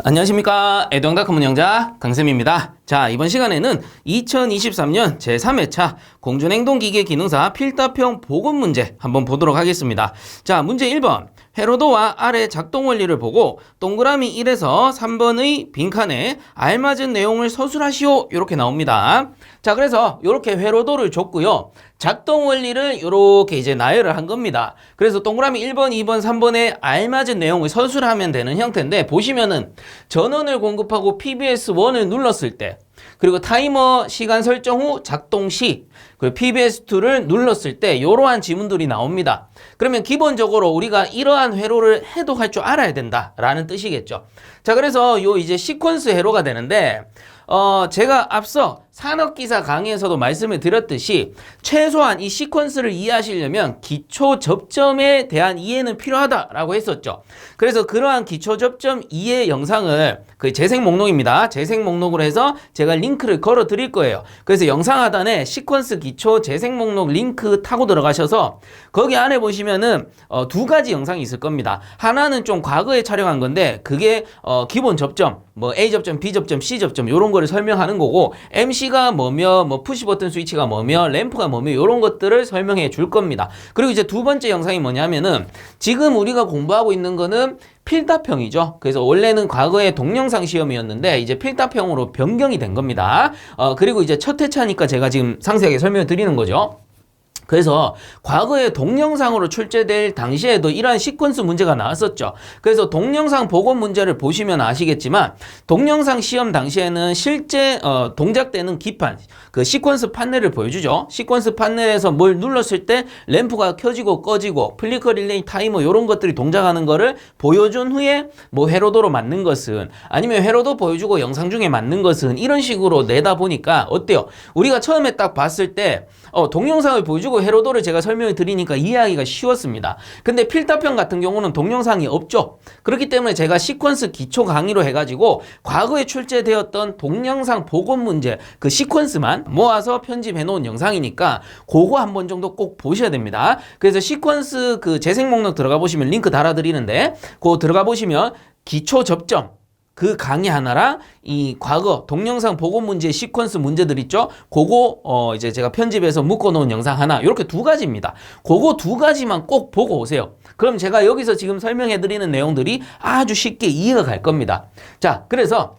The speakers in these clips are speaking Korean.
안녕하십니까. 애동닷컴 운영자 강쌤입니다. 자, 이번 시간에는 2023년 제3회차 공준행동기계 기능사 필답형 복원 문제 한번 보도록 하겠습니다. 자, 문제 1번. 회로도와 아래 작동 원리를 보고 동그라미 1에서 3번의 빈칸에 알맞은 내용을 서술하시오. 이렇게 나옵니다. 자, 그래서 이렇게 회로도를 줬고요. 작동 원리를 이렇게 이제 나열을 한 겁니다. 그래서 동그라미 1번, 2번, 3번에 알맞은 내용을 서술하면 되는 형태인데, 보시면은 전원을 공급하고 PBS1을 눌렀을 때, 그리고 타이머 시간 설정 후 작동 시, 그리고 PBS2를 눌렀을 때 이러한 지문들이 나옵니다. 그러면 기본적으로 우리가 이러한 회로를 해독할 줄 알아야 된다라는 뜻이겠죠. 자, 그래서 요 이제 시퀀스 회로가 되는데, 제가 앞서 산업기사 강의에서도 말씀을 드렸듯이 최소한 이 시퀀스를 이해하시려면 기초 접점에 대한 이해는 필요하다라고 했었죠. 그래서 그러한 기초 접점 이해 영상을 그 재생 목록입니다. 재생 목록으로 해서 제가 링크를 걸어 드릴 거예요. 그래서 영상 하단에 시퀀스 기초 재생 목록 링크 타고 들어가셔서 거기 안에 보시면은 두 가지 영상이 있을 겁니다. 하나는 좀 과거에 촬영한 건데 그게 기본 접점, 뭐 A 접점, B 접점, C 접점 이런 거를 설명하는 거고, MC가 뭐며 뭐 푸시 버튼 스위치가 뭐며 램프가 뭐며 이런 것들을 설명해 줄 겁니다. 그리고 이제 두 번째 영상이 뭐냐면은 지금 우리가 공부하고 있는 거는 필답형이죠. 그래서 원래는 과거에 동영상 시험이었는데 이제 필답형으로 변경이 된 겁니다. 그리고 이제 첫 회차니까 제가 지금 상세하게 설명을 드리는 거죠. 그래서 과거에 동영상으로 출제될 당시에도 이러한 시퀀스 문제가 나왔었죠. 그래서 동영상 복원 문제를 보시면 아시겠지만 동영상 시험 당시에는 실제 동작되는 기판, 그 시퀀스 판넬을 보여주죠. 시퀀스 판넬에서 뭘 눌렀을 때 램프가 켜지고 꺼지고 플리커 릴레이 타이머 이런 것들이 동작하는 거를 보여준 후에 뭐 회로도로 맞는 것은, 아니면 회로도 보여주고 영상 중에 맞는 것은, 이런 식으로 내다 보니까 어때요? 우리가 처음에 딱 봤을 때 동영상을 보여주고 회로도를 제가 설명을 드리니까 이해하기가 쉬웠습니다. 근데 필답형 같은 경우는 동영상이 없죠. 그렇기 때문에 제가 시퀀스 기초 강의로 해가지고 과거에 출제되었던 동영상 복원 문제 그 시퀀스만 모아서 편집해 놓은 영상이니까 그거 한 번 정도 꼭 보셔야 됩니다. 그래서 시퀀스 그 재생 목록 들어가 보시면 링크 달아드리는데, 그거 들어가 보시면 기초 접점 그 강의 하나랑 이 과거 동영상 복원 문제 시퀀스 문제들 있죠? 그거 이제 제가 편집해서 묶어 놓은 영상 하나, 이렇게 두 가지입니다. 그거 두 가지만 꼭 보고 오세요. 그럼 제가 여기서 지금 설명해 드리는 내용들이 아주 쉽게 이해가 갈 겁니다. 자, 그래서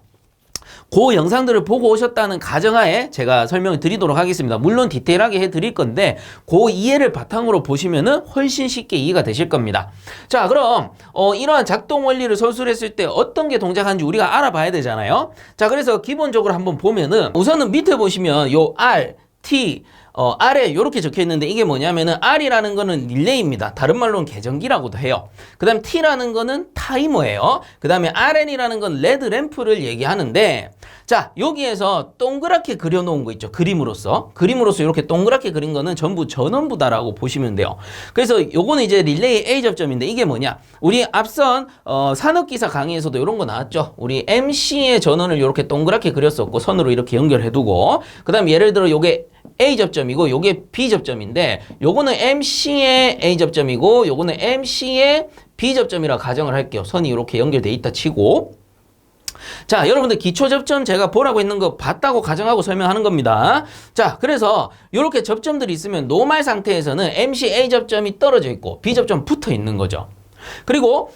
그 영상들을 보고 오셨다는 가정하에 제가 설명을 드리도록 하겠습니다. 물론 디테일하게 해드릴 건데 그 이해를 바탕으로 보시면은 훨씬 쉽게 이해가 되실 겁니다. 자, 그럼 이러한 작동 원리를 서술했을 때 어떤 게 동작하는지 우리가 알아봐야 되잖아요. 자, 그래서 기본적으로 한번 보면은 우선은 밑에 보시면 요 R, T, R에 이렇게 적혀 있는데 이게 뭐냐면은 R이라는 거는 릴레이입니다. 다른 말로는 계전기라고도 해요. 그 다음에 T라는 거는 타이머예요. 그 다음에 RN이라는 건 레드 램프를 얘기하는데, 자, 여기에서 동그랗게 그려놓은 거 있죠. 그림으로서 이렇게 동그랗게 그린 거는 전부 전원부다라고 보시면 돼요. 그래서 요거는 이제 릴레이 A 접점인데 이게 뭐냐, 우리 앞선 산업기사 강의에서도 이런 거 나왔죠. 우리 MC의 전원을 이렇게 동그랗게 그렸었고 선으로 이렇게 연결해두고, 그 다음 예를 들어 요게 A 접점이고 요게 B 접점인데 요거는 MC의 A 접점이고 요거는 MC의 B 접점이라 가정을 할게요. 선이 이렇게 연결돼 있다 치고. 자, 여러분들 기초 접점 제가 보라고 있는 거 봤다고 가정하고 설명하는 겁니다. 자, 그래서 이렇게 접점들이 있으면 노말 상태에서는 MC A 접점이 떨어져 있고 B 접점 붙어 있는 거죠. 그리고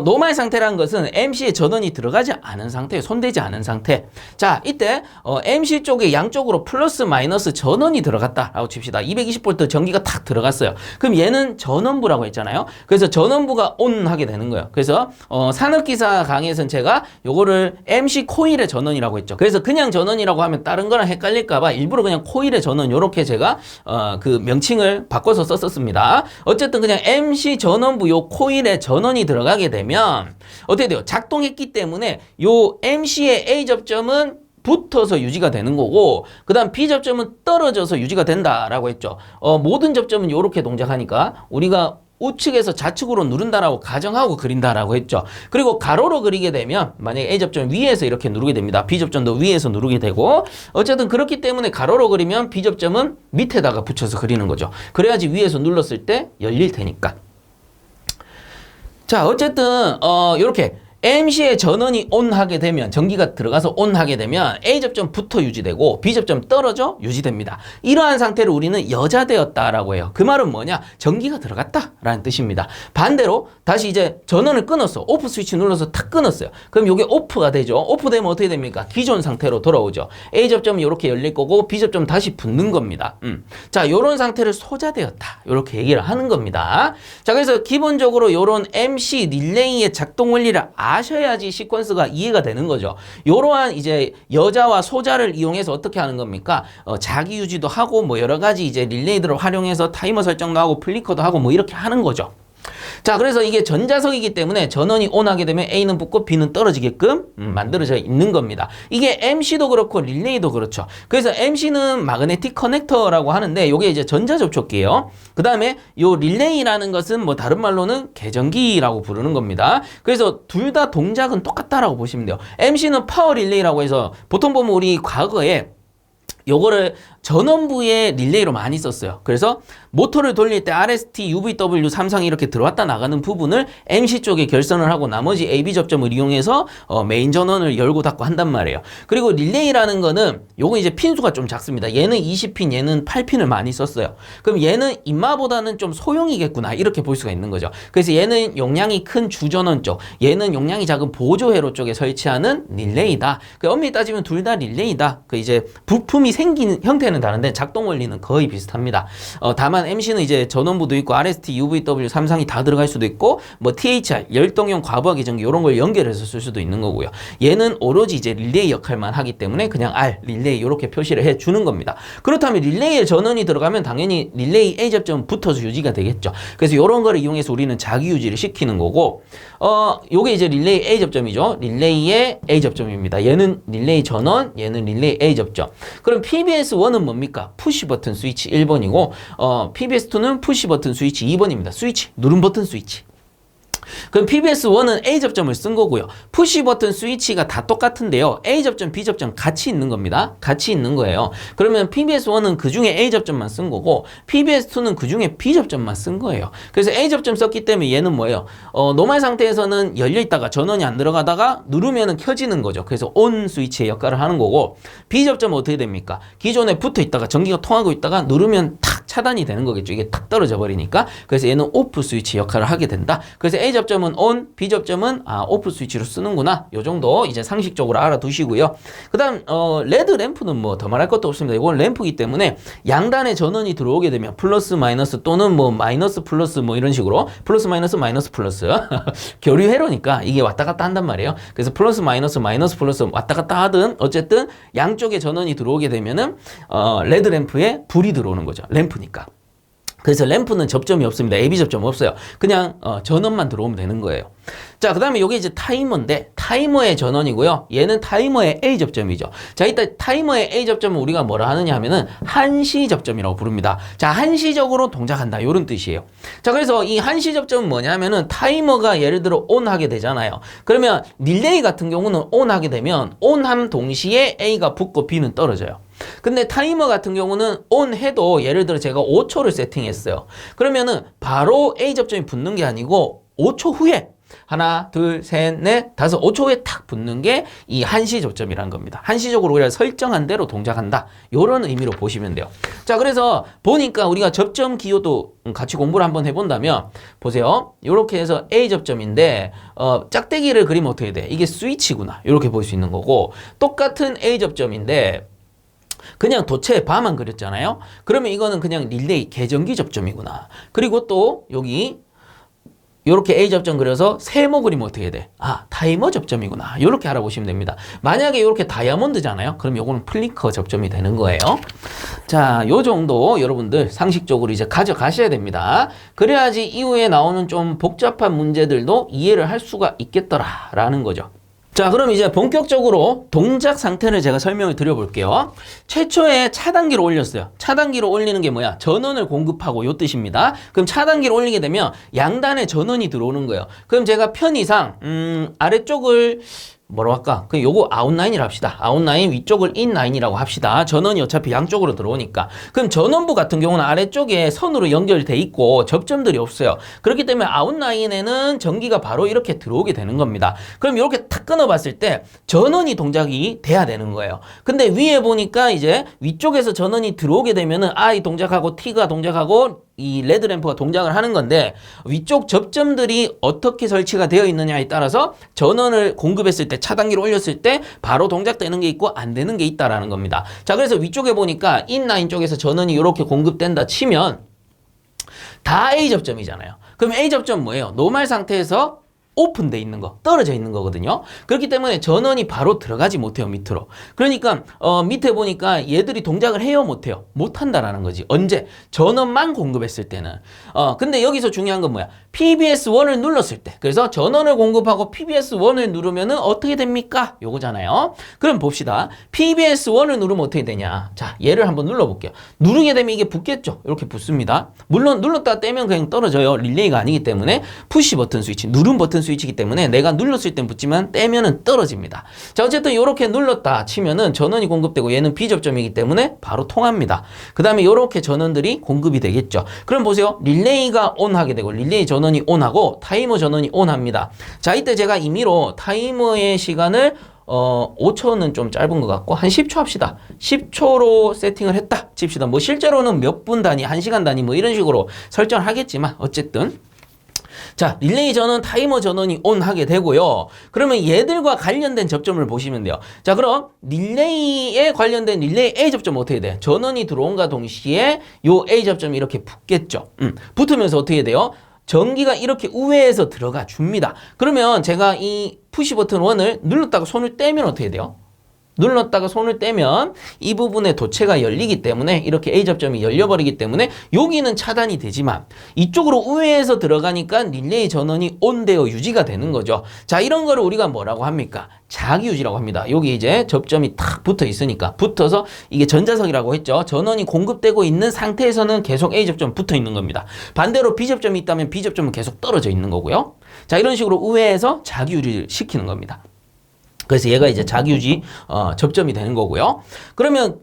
노말 상태라는 것은 MC의 전원이 들어가지 않은 상태, 손대지 않은 상태. 자, 이때 MC 쪽에 양쪽으로 플러스 마이너스 전원이 들어갔다라고 칩시다. 220V 전기가 탁 들어갔어요. 그럼 얘는 전원부라고 했잖아요. 그래서 전원부가 ON 하게 되는 거예요. 그래서 산업기사 강의에서는 제가 요거를 MC 코일의 전원이라고 했죠. 그래서 그냥 전원이라고 하면 다른 거랑 헷갈릴까봐 일부러 그냥 코일의 전원 요렇게 제가 그 명칭을 바꿔서 썼었습니다. 어쨌든 그냥 MC 전원부 요 코일의 전원이 들어가게 되면 어떻게 돼요? 작동했기 때문에 요 MC의 A 접점은 붙어서 유지가 되는 거고, 그 다음 B 접점은 떨어져서 유지가 된다라고 했죠. 모든 접점은 이렇게 동작하니까 우리가 우측에서 좌측으로 누른다라고 가정하고 그린다라고 했죠. 그리고 가로로 그리게 되면 만약에 A 접점 위에서 이렇게 누르게 됩니다. B 접점도 위에서 누르게 되고, 어쨌든 그렇기 때문에 가로로 그리면 B 접점은 밑에다가 붙여서 그리는 거죠. 그래야지 위에서 눌렀을 때 열릴 테니까. 자, 어쨌든 이렇게 MC의 전원이 ON 하게 되면, 전기가 들어가서 ON 하게 되면 A접점 붙어 유지되고 B접점 떨어져 유지됩니다. 이러한 상태를 우리는 여자되었다라고 해요. 그 말은 뭐냐? 전기가 들어갔다라는 뜻입니다. 반대로 다시 이제 전원을 끊었어. 오프 스위치 눌러서 탁 끊었어요. 그럼 이게 오프가 되죠. 오프되면 어떻게 됩니까? 기존 상태로 돌아오죠. A접점이 이렇게 열릴 거고 B접점 다시 붙는 겁니다. 자, 요런 상태를 소자되었다. 이렇게 얘기를 하는 겁니다. 자, 그래서 기본적으로 요런 MC 릴레이의 작동 원리를 아셔야지 시퀀스가 이해가 되는 거죠. 이러한 이제 여자와 소자를 이용해서 어떻게 하는 겁니까? 자기 유지도 하고 뭐 여러 가지 이제 릴레이들을 활용해서 타이머 설정도 하고 플리커도 하고 뭐 이렇게 하는 거죠. 자, 그래서 이게 전자석이기 때문에 전원이 온하게 되면 A는 붙고 B는 떨어지게끔 만들어져 있는 겁니다. 이게 MC도 그렇고 릴레이도 그렇죠. 그래서 MC는 마그네틱 커넥터라고 하는데 요게 이제 전자접촉기예요. 그 다음에 요 릴레이라는 것은 뭐 다른 말로는 계전기라고 부르는 겁니다. 그래서 둘 다 동작은 똑같다라고 보시면 돼요. MC는 파워 릴레이라고 해서 보통 보면 우리 과거에 요거를 전원부의 릴레이로 많이 썼어요. 그래서 모터를 돌릴 때 RST, UVW, 삼성이 이렇게 들어왔다 나가는 부분을 MC 쪽에 결선을 하고 나머지 AB 접점을 이용해서 메인 전원을 열고 닫고 한단 말이에요. 그리고 릴레이라는 거는 요거 이제 핀수가 좀 작습니다. 얘는 20핀, 얘는 8핀을 많이 썼어요. 그럼 얘는 인마보다는 좀 소형이겠구나 이렇게 볼 수가 있는 거죠. 그래서 얘는 용량이 큰 주전원 쪽, 얘는 용량이 작은 보조회로 쪽에 설치하는 릴레이다. 엄밀히 따지면 둘 다 릴레이다. 그 이제 부품이 생긴 형태는 다른데 작동 원리는 거의 비슷합니다. 다만 MC는 이제 전원부도 있고 RST, UVW, 삼성이 다 들어갈 수도 있고 뭐 THR, 열동형 과부하 계전기 이런 걸 연결해서 쓸 수도 있는 거고요. 얘는 오로지 이제 릴레이 역할만 하기 때문에 그냥 R, 릴레이 이렇게 표시를 해주는 겁니다. 그렇다면 릴레이에 전원이 들어가면 당연히 릴레이 A 접점 붙어서 유지가 되겠죠. 그래서 이런 거를 이용해서 우리는 자기 유지를 시키는 거고 요게 이제 릴레이 A 접점이죠. 릴레이의 A 접점입니다. 얘는 릴레이 전원, 얘는 릴레이 A 접점. 그럼 PBS1은 뭡니까? 푸시 버튼 스위치 1번이고 PBS2는 푸시 버튼 스위치 2번입니다. 스위치, 누른 버튼 스위치. 그럼 PBS1은 A 접점을 쓴 거고요. 푸시 버튼 스위치가 다 똑같은데요. A 접점, B 접점 같이 있는 겁니다. 같이 있는 거예요. 그러면 PBS1은 그 중에 A 접점만 쓴 거고 PBS2는 그 중에 B 접점만 쓴 거예요. 그래서 A 접점 썼기 때문에 얘는 뭐예요? 노멀 상태에서는 열려있다가 전원이 안 들어가다가 누르면은 켜지는 거죠. 그래서 ON 스위치의 역할을 하는 거고 B 접점은 어떻게 됩니까? 기존에 붙어 있다가 전기가 통하고 있다가 누르면 탁 차단이 되는 거겠죠. 이게 탁 떨어져 버리니까. 그래서 얘는 오프 스위치 역할을 하게 된다. 그래서 A 접점은 ON, B 접점은 오프 스위치로 쓰는구나. 요 정도 이제 상식적으로 알아두시고요. 그 다음 레드 램프는 뭐 더 말할 것도 없습니다. 이건 램프이기 때문에 양단에 전원이 들어오게 되면 플러스 마이너스 또는 뭐 마이너스 플러스 뭐 이런 식으로 플러스 마이너스 마이너스 플러스 교류 회로니까 이게 왔다 갔다 한단 말이에요. 그래서 플러스 마이너스 마이너스 플러스 왔다 갔다 하든 어쨌든 양쪽에 전원이 들어오게 되면은 레드 램프에 불이 들어오는 거죠. 램프니까. 그래서 램프는 접점이 없습니다. AB 접점 없어요. 그냥 전원만 들어오면 되는 거예요. 자, 그 다음에 이게 이제 타이머인데 타이머의 전원이고요. 얘는 타이머의 A 접점이죠. 자, 이따 타이머의 A 접점은 우리가 뭐라 하느냐 하면은 한시 접점이라고 부릅니다. 자, 한시적으로 동작한다. 이런 뜻이에요. 자, 그래서 이 한시 접점은 뭐냐 하면은 타이머가 예를 들어 ON 하게 되잖아요. 그러면 릴레이 같은 경우는 ON 하게 되면 ON함 동시에 A가 붙고 B는 떨어져요. 근데 타이머 같은 경우는 ON 해도 예를 들어 제가 5초를 세팅했어요. 그러면은 바로 A 접점이 붙는 게 아니고 5초 후에 하나, 둘, 셋, 넷, 다섯, 5초 후에 탁 붙는 게 이 한시 접점이란 겁니다. 한시적으로 우리가 설정한 대로 동작한다. 이런 의미로 보시면 돼요. 자, 그래서 보니까 우리가 접점 기호도 같이 공부를 한번 해본다면 보세요. 이렇게 해서 A 접점인데 짝대기를 그리면 어떻게 돼? 이게 스위치구나. 이렇게 볼 수 있는 거고 똑같은 A 접점인데 그냥 도체 바만 그렸잖아요. 그러면 이거는 그냥 릴레이 계전기 접점이구나. 그리고 또 여기 이렇게 A 접점 그려서 세모 그리면 어떻게 돼? 타이머 접점이구나. 이렇게 알아보시면 됩니다. 만약에 이렇게 다이아몬드잖아요. 그럼 요거는 플리커 접점이 되는 거예요. 자, 요 정도 여러분들 상식적으로 이제 가져가셔야 됩니다. 그래야지 이후에 나오는 좀 복잡한 문제들도 이해를 할 수가 있겠더라라는 거죠. 자, 그럼 이제 본격적으로 동작 상태를 제가 설명을 드려볼게요. 최초에 차단기를 올렸어요. 차단기를 올리는 게 뭐야? 전원을 공급하고 요 뜻입니다. 그럼 차단기를 올리게 되면 양단에 전원이 들어오는 거예요. 그럼 제가 편의상 아래쪽을 뭐라고 할까? 그 요거 아웃라인이라 합시다. 아웃라인 위쪽을 인라인이라고 합시다. 전원이 어차피 양쪽으로 들어오니까. 그럼 전원부 같은 경우는 아래쪽에 선으로 연결돼 있고 접점들이 없어요. 그렇기 때문에 아웃라인에는 전기가 바로 이렇게 들어오게 되는 겁니다. 그럼 이렇게 탁 끊어봤을 때 전원이 동작이 돼야 되는 거예요. 근데 위에 보니까 이제 위쪽에서 전원이 들어오게 되면은 I 동작하고 T가 동작하고 이 레드 램프가 동작을 하는 건데 위쪽 접점들이 어떻게 설치가 되어 있느냐에 따라서 전원을 공급했을 때 차단기를 올렸을 때 바로 동작되는 게 있고 안 되는 게 있다라는 겁니다. 자, 그래서 위쪽에 보니까 인라인 쪽에서 전원이 이렇게 공급된다 치면 다 A 접점이잖아요. 그럼 A 접점 뭐예요? 노멀 상태에서 오픈돼 있는 거, 떨어져 있는 거거든요. 그렇기 때문에 전원이 바로 들어가지 못해요, 밑으로. 그러니까 밑에 보니까 얘들이 동작을 해요, 못해요? 못한다라는 거지. 언제? 전원만 공급했을 때는. 근데 여기서 중요한 건 뭐야? PBS1을 눌렀을 때. 그래서 전원을 공급하고 PBS1을 누르면은 어떻게 됩니까? 요거잖아요. 그럼 봅시다. PBS1을 누르면 어떻게 되냐? 자, 얘를 한번 눌러볼게요. 누르게 되면 이게 붙겠죠? 이렇게 붙습니다. 물론 눌렀다 떼면 그냥 떨어져요. 릴레이가 아니기 때문에 푸시 버튼 스위치, 누른 버튼 스위치이기 때문에 내가 눌렀을 땐 붙지만 떼면은 떨어집니다. 자, 어쨌든 이렇게 눌렀다 치면은 전원이 공급되고 얘는 비접점이기 때문에 바로 통합니다. 그 다음에 이렇게 전원들이 공급이 되겠죠. 그럼 보세요. 릴레이가 온하게 되고 릴레이 전원이 온하고 타이머 전원이 온합니다. 자, 이때 제가 임의로 타이머의 시간을 5초는 좀 짧은 것 같고 한 10초 합시다. 10초로 세팅을 했다 칩시다. 뭐 실제로는 몇 분 단위, 1시간 단위 뭐 이런 식으로 설정을 하겠지만 어쨌든 자, 릴레이 전원, 타이머 전원이 온 하게 되고요. 그러면 얘들과 관련된 접점을 보시면 돼요. 자, 그럼 릴레이에 관련된 릴레이 A 접점 어떻게 돼? 전원이 들어온과 동시에 요 A 접점이 이렇게 붙겠죠. 붙으면서 어떻게 돼요? 전기가 이렇게 우회해서 들어가 줍니다. 그러면 제가 이 푸시 버튼 1을 눌렀다가 손을 떼면 어떻게 돼요? 눌렀다가 손을 떼면 이 부분에 도체가 열리기 때문에 이렇게 A 접점이 열려버리기 때문에 여기는 차단이 되지만 이쪽으로 우회해서 들어가니까 릴레이 전원이 온되어 유지가 되는 거죠. 자, 이런 거를 우리가 뭐라고 합니까? 자기유지라고 합니다. 여기 이제 접점이 탁 붙어 있으니까 붙어서 이게 전자석이라고 했죠. 전원이 공급되고 있는 상태에서는 계속 A 접점 붙어 있는 겁니다. 반대로 B 접점이 있다면 B 접점은 계속 떨어져 있는 거고요. 자, 이런 식으로 우회해서 자기유지를 시키는 겁니다. 그래서 얘가 이제 자기유지 접점이 되는 거고요. 그러면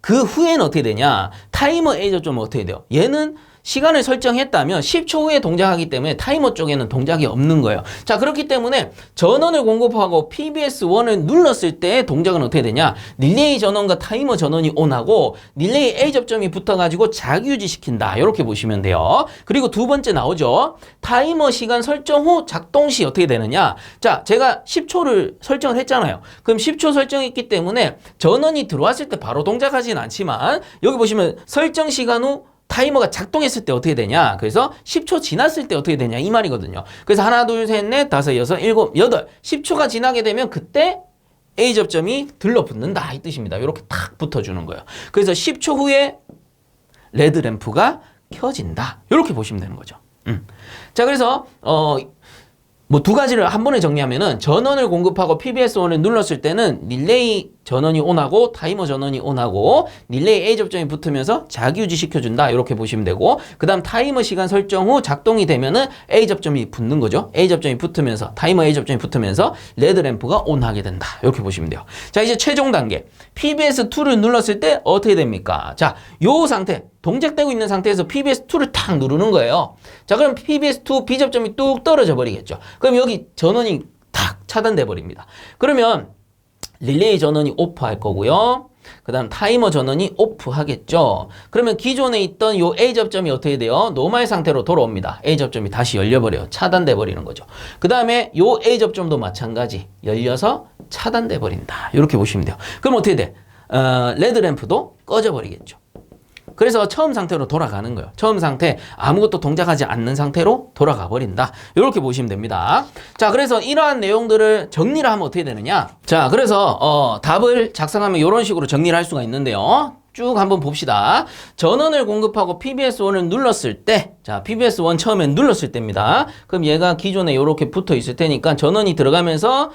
그 후에는 어떻게 되냐? 타이머 A 접점은 어떻게 돼요? 얘는 시간을 설정했다면 10초 후에 동작하기 때문에 타이머 쪽에는 동작이 없는 거예요. 자, 그렇기 때문에 전원을 공급하고 PBS1을 눌렀을 때 동작은 어떻게 되냐? 릴레이 전원과 타이머 전원이 온하고 릴레이 A 접점이 붙어가지고 자기유지 시킨다. 이렇게 보시면 돼요. 그리고 두 번째 나오죠. 타이머 시간 설정 후 작동 시 어떻게 되느냐? 자, 제가 10초를 설정을 했잖아요. 그럼 10초 설정했기 때문에 전원이 들어왔을 때 바로 동작하진 않지만 여기 보시면 설정 시간 후 타이머가 작동했을 때 어떻게 되냐? 그래서 10초 지났을 때 어떻게 되냐? 이 말이거든요. 그래서 하나, 둘, 셋, 넷, 다섯, 여섯, 일곱, 여덟. 10초가 지나게 되면 그때 A 접점이 들러붙는다. 이 뜻입니다. 이렇게 탁 붙어주는 거예요. 그래서 10초 후에 레드 램프가 켜진다. 이렇게 보시면 되는 거죠. 자, 그래서 뭐 두 가지를 한 번에 정리하면은 전원을 공급하고 PBS1을 눌렀을 때는 릴레이 전원이 온하고 타이머 전원이 온하고 릴레이 A 접점이 붙으면서 자기유지 시켜준다. 이렇게 보시면 되고 그 다음 타이머 시간 설정 후 작동이 되면은 A 접점이 붙는 거죠. A 접점이 붙으면서 타이머 A 접점이 붙으면서 레드 램프가 온하게 된다. 이렇게 보시면 돼요. 자, 이제 최종 단계 PBS2를 눌렀을 때 어떻게 됩니까? 자, 요 상태 동작되고 있는 상태에서 PBS2를 탁 누르는 거예요. 자, 그럼 PBS2 B 접점이 뚝 떨어져 버리겠죠. 그럼 여기 전원이 탁 차단돼 버립니다. 그러면 릴레이 전원이 오프할 거고요. 그 다음 타이머 전원이 오프하겠죠. 그러면 기존에 있던 요 A 접점이 어떻게 돼요? 노멀 상태로 돌아옵니다. A 접점이 다시 열려버려요. 차단돼 버리는 거죠. 그 다음에 요 A 접점도 마찬가지 열려서 차단돼 버린다. 이렇게 보시면 돼요. 그럼 어떻게 돼? 레드 램프도 꺼져 버리겠죠. 그래서 처음 상태로 돌아가는 거예요. 처음 상태 아무것도 동작하지 않는 상태로 돌아가 버린다. 이렇게 보시면 됩니다. 자, 그래서 이러한 내용들을 정리를 하면 어떻게 되느냐? 자, 그래서 답을 작성하면 이런 식으로 정리를 할 수가 있는데요. 쭉 한번 봅시다. 전원을 공급하고 PBS1을 눌렀을 때, 자, PBS1 처음에 눌렀을 때입니다. 그럼 얘가 기존에 이렇게 붙어 있을 테니까 전원이 들어가면서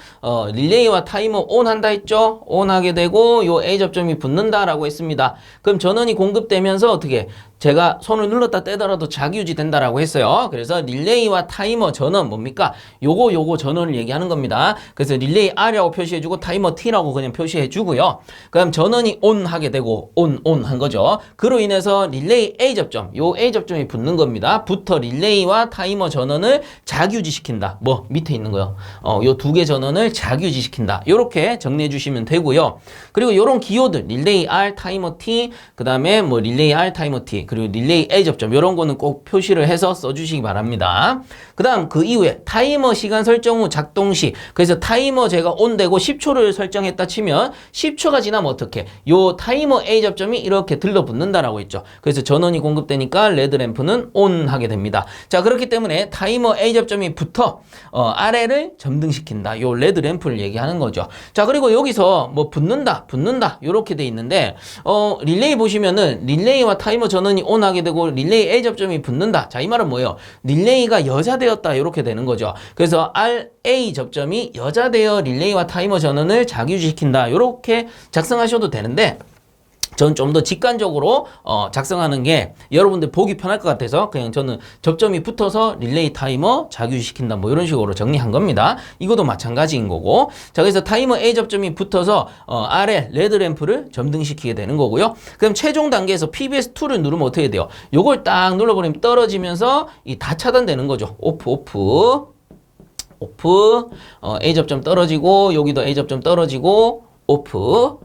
릴레이와 타이머 온 한다 했죠? 온 하게 되고 요 A 접점이 붙는다라고 했습니다. 그럼 전원이 공급되면서 어떻게 제가 손을 눌렀다 떼더라도 자기유지 된다라고 했어요. 그래서 릴레이와 타이머 전원 뭡니까? 요거 전원을 얘기하는 겁니다. 그래서 릴레이 R이라고 표시해주고 타이머 T라고 그냥 표시해주고요. 그럼 전원이 ON 하게 되고 ON 한 거죠. 그로 인해서 릴레이 A 접점, 요 A 접점이 붙는 겁니다. 부터 릴레이와 타이머 전원을 자기유지시킨다. 뭐 밑에 있는 거요. 요 두 개 전원을 자기유지시킨다. 요렇게 정리해 주시면 되고요. 그리고 요런 기호들 릴레이 R, 타이머 T, 그 다음에 뭐 릴레이 R, 타이머 T, 그리고 릴레이 A 접점 요런 거는 꼭 표시를 해서 써주시기 바랍니다. 그 다음 그 이후에 타이머 시간 설정 후 작동 시, 그래서 타이머 제가 ON되고 10초를 설정했다 치면 10초가 지나면 어떻게? 요 타이머 A 접점이 이렇게 들러붙는다라고 했죠. 그래서 전원이 공급되니까 레드램프는 ON 하게 됩니다. 자, 그렇기 때문에 타이머 A 접점이 붙어 아래를 점등시킨다. 요 레드램프를 얘기하는 거죠. 자, 그리고 여기서 뭐 붙는다 요렇게 돼 있는데 릴레이 보시면은 릴레이와 타이머 전원이 ON 하게 되고 릴레이 A 접점이 붙는다. 자, 이 말은 뭐예요? 릴레이가 여자되었다 이렇게 되는 거죠. 그래서 RA 접점이 여자되어 릴레이와 타이머 전원을 자기유지시킨다. 이렇게 작성하셔도 되는데 저는 좀 더 직관적으로 작성하는 게 여러분들 보기 편할 것 같아서 그냥 저는 접점이 붙어서 릴레이 타이머 자기유지시킨다 뭐 이런 식으로 정리한 겁니다. 이것도 마찬가지인 거고. 자, 그래서 타이머 A 접점이 붙어서 아래 레드램프를 점등시키게 되는 거고요. 그럼 최종 단계에서 PBS2를 누르면 어떻게 돼요? 요걸 딱 눌러버리면 떨어지면서 다 차단되는 거죠. 오프 A 접점 떨어지고 여기도 A 접점 떨어지고 오프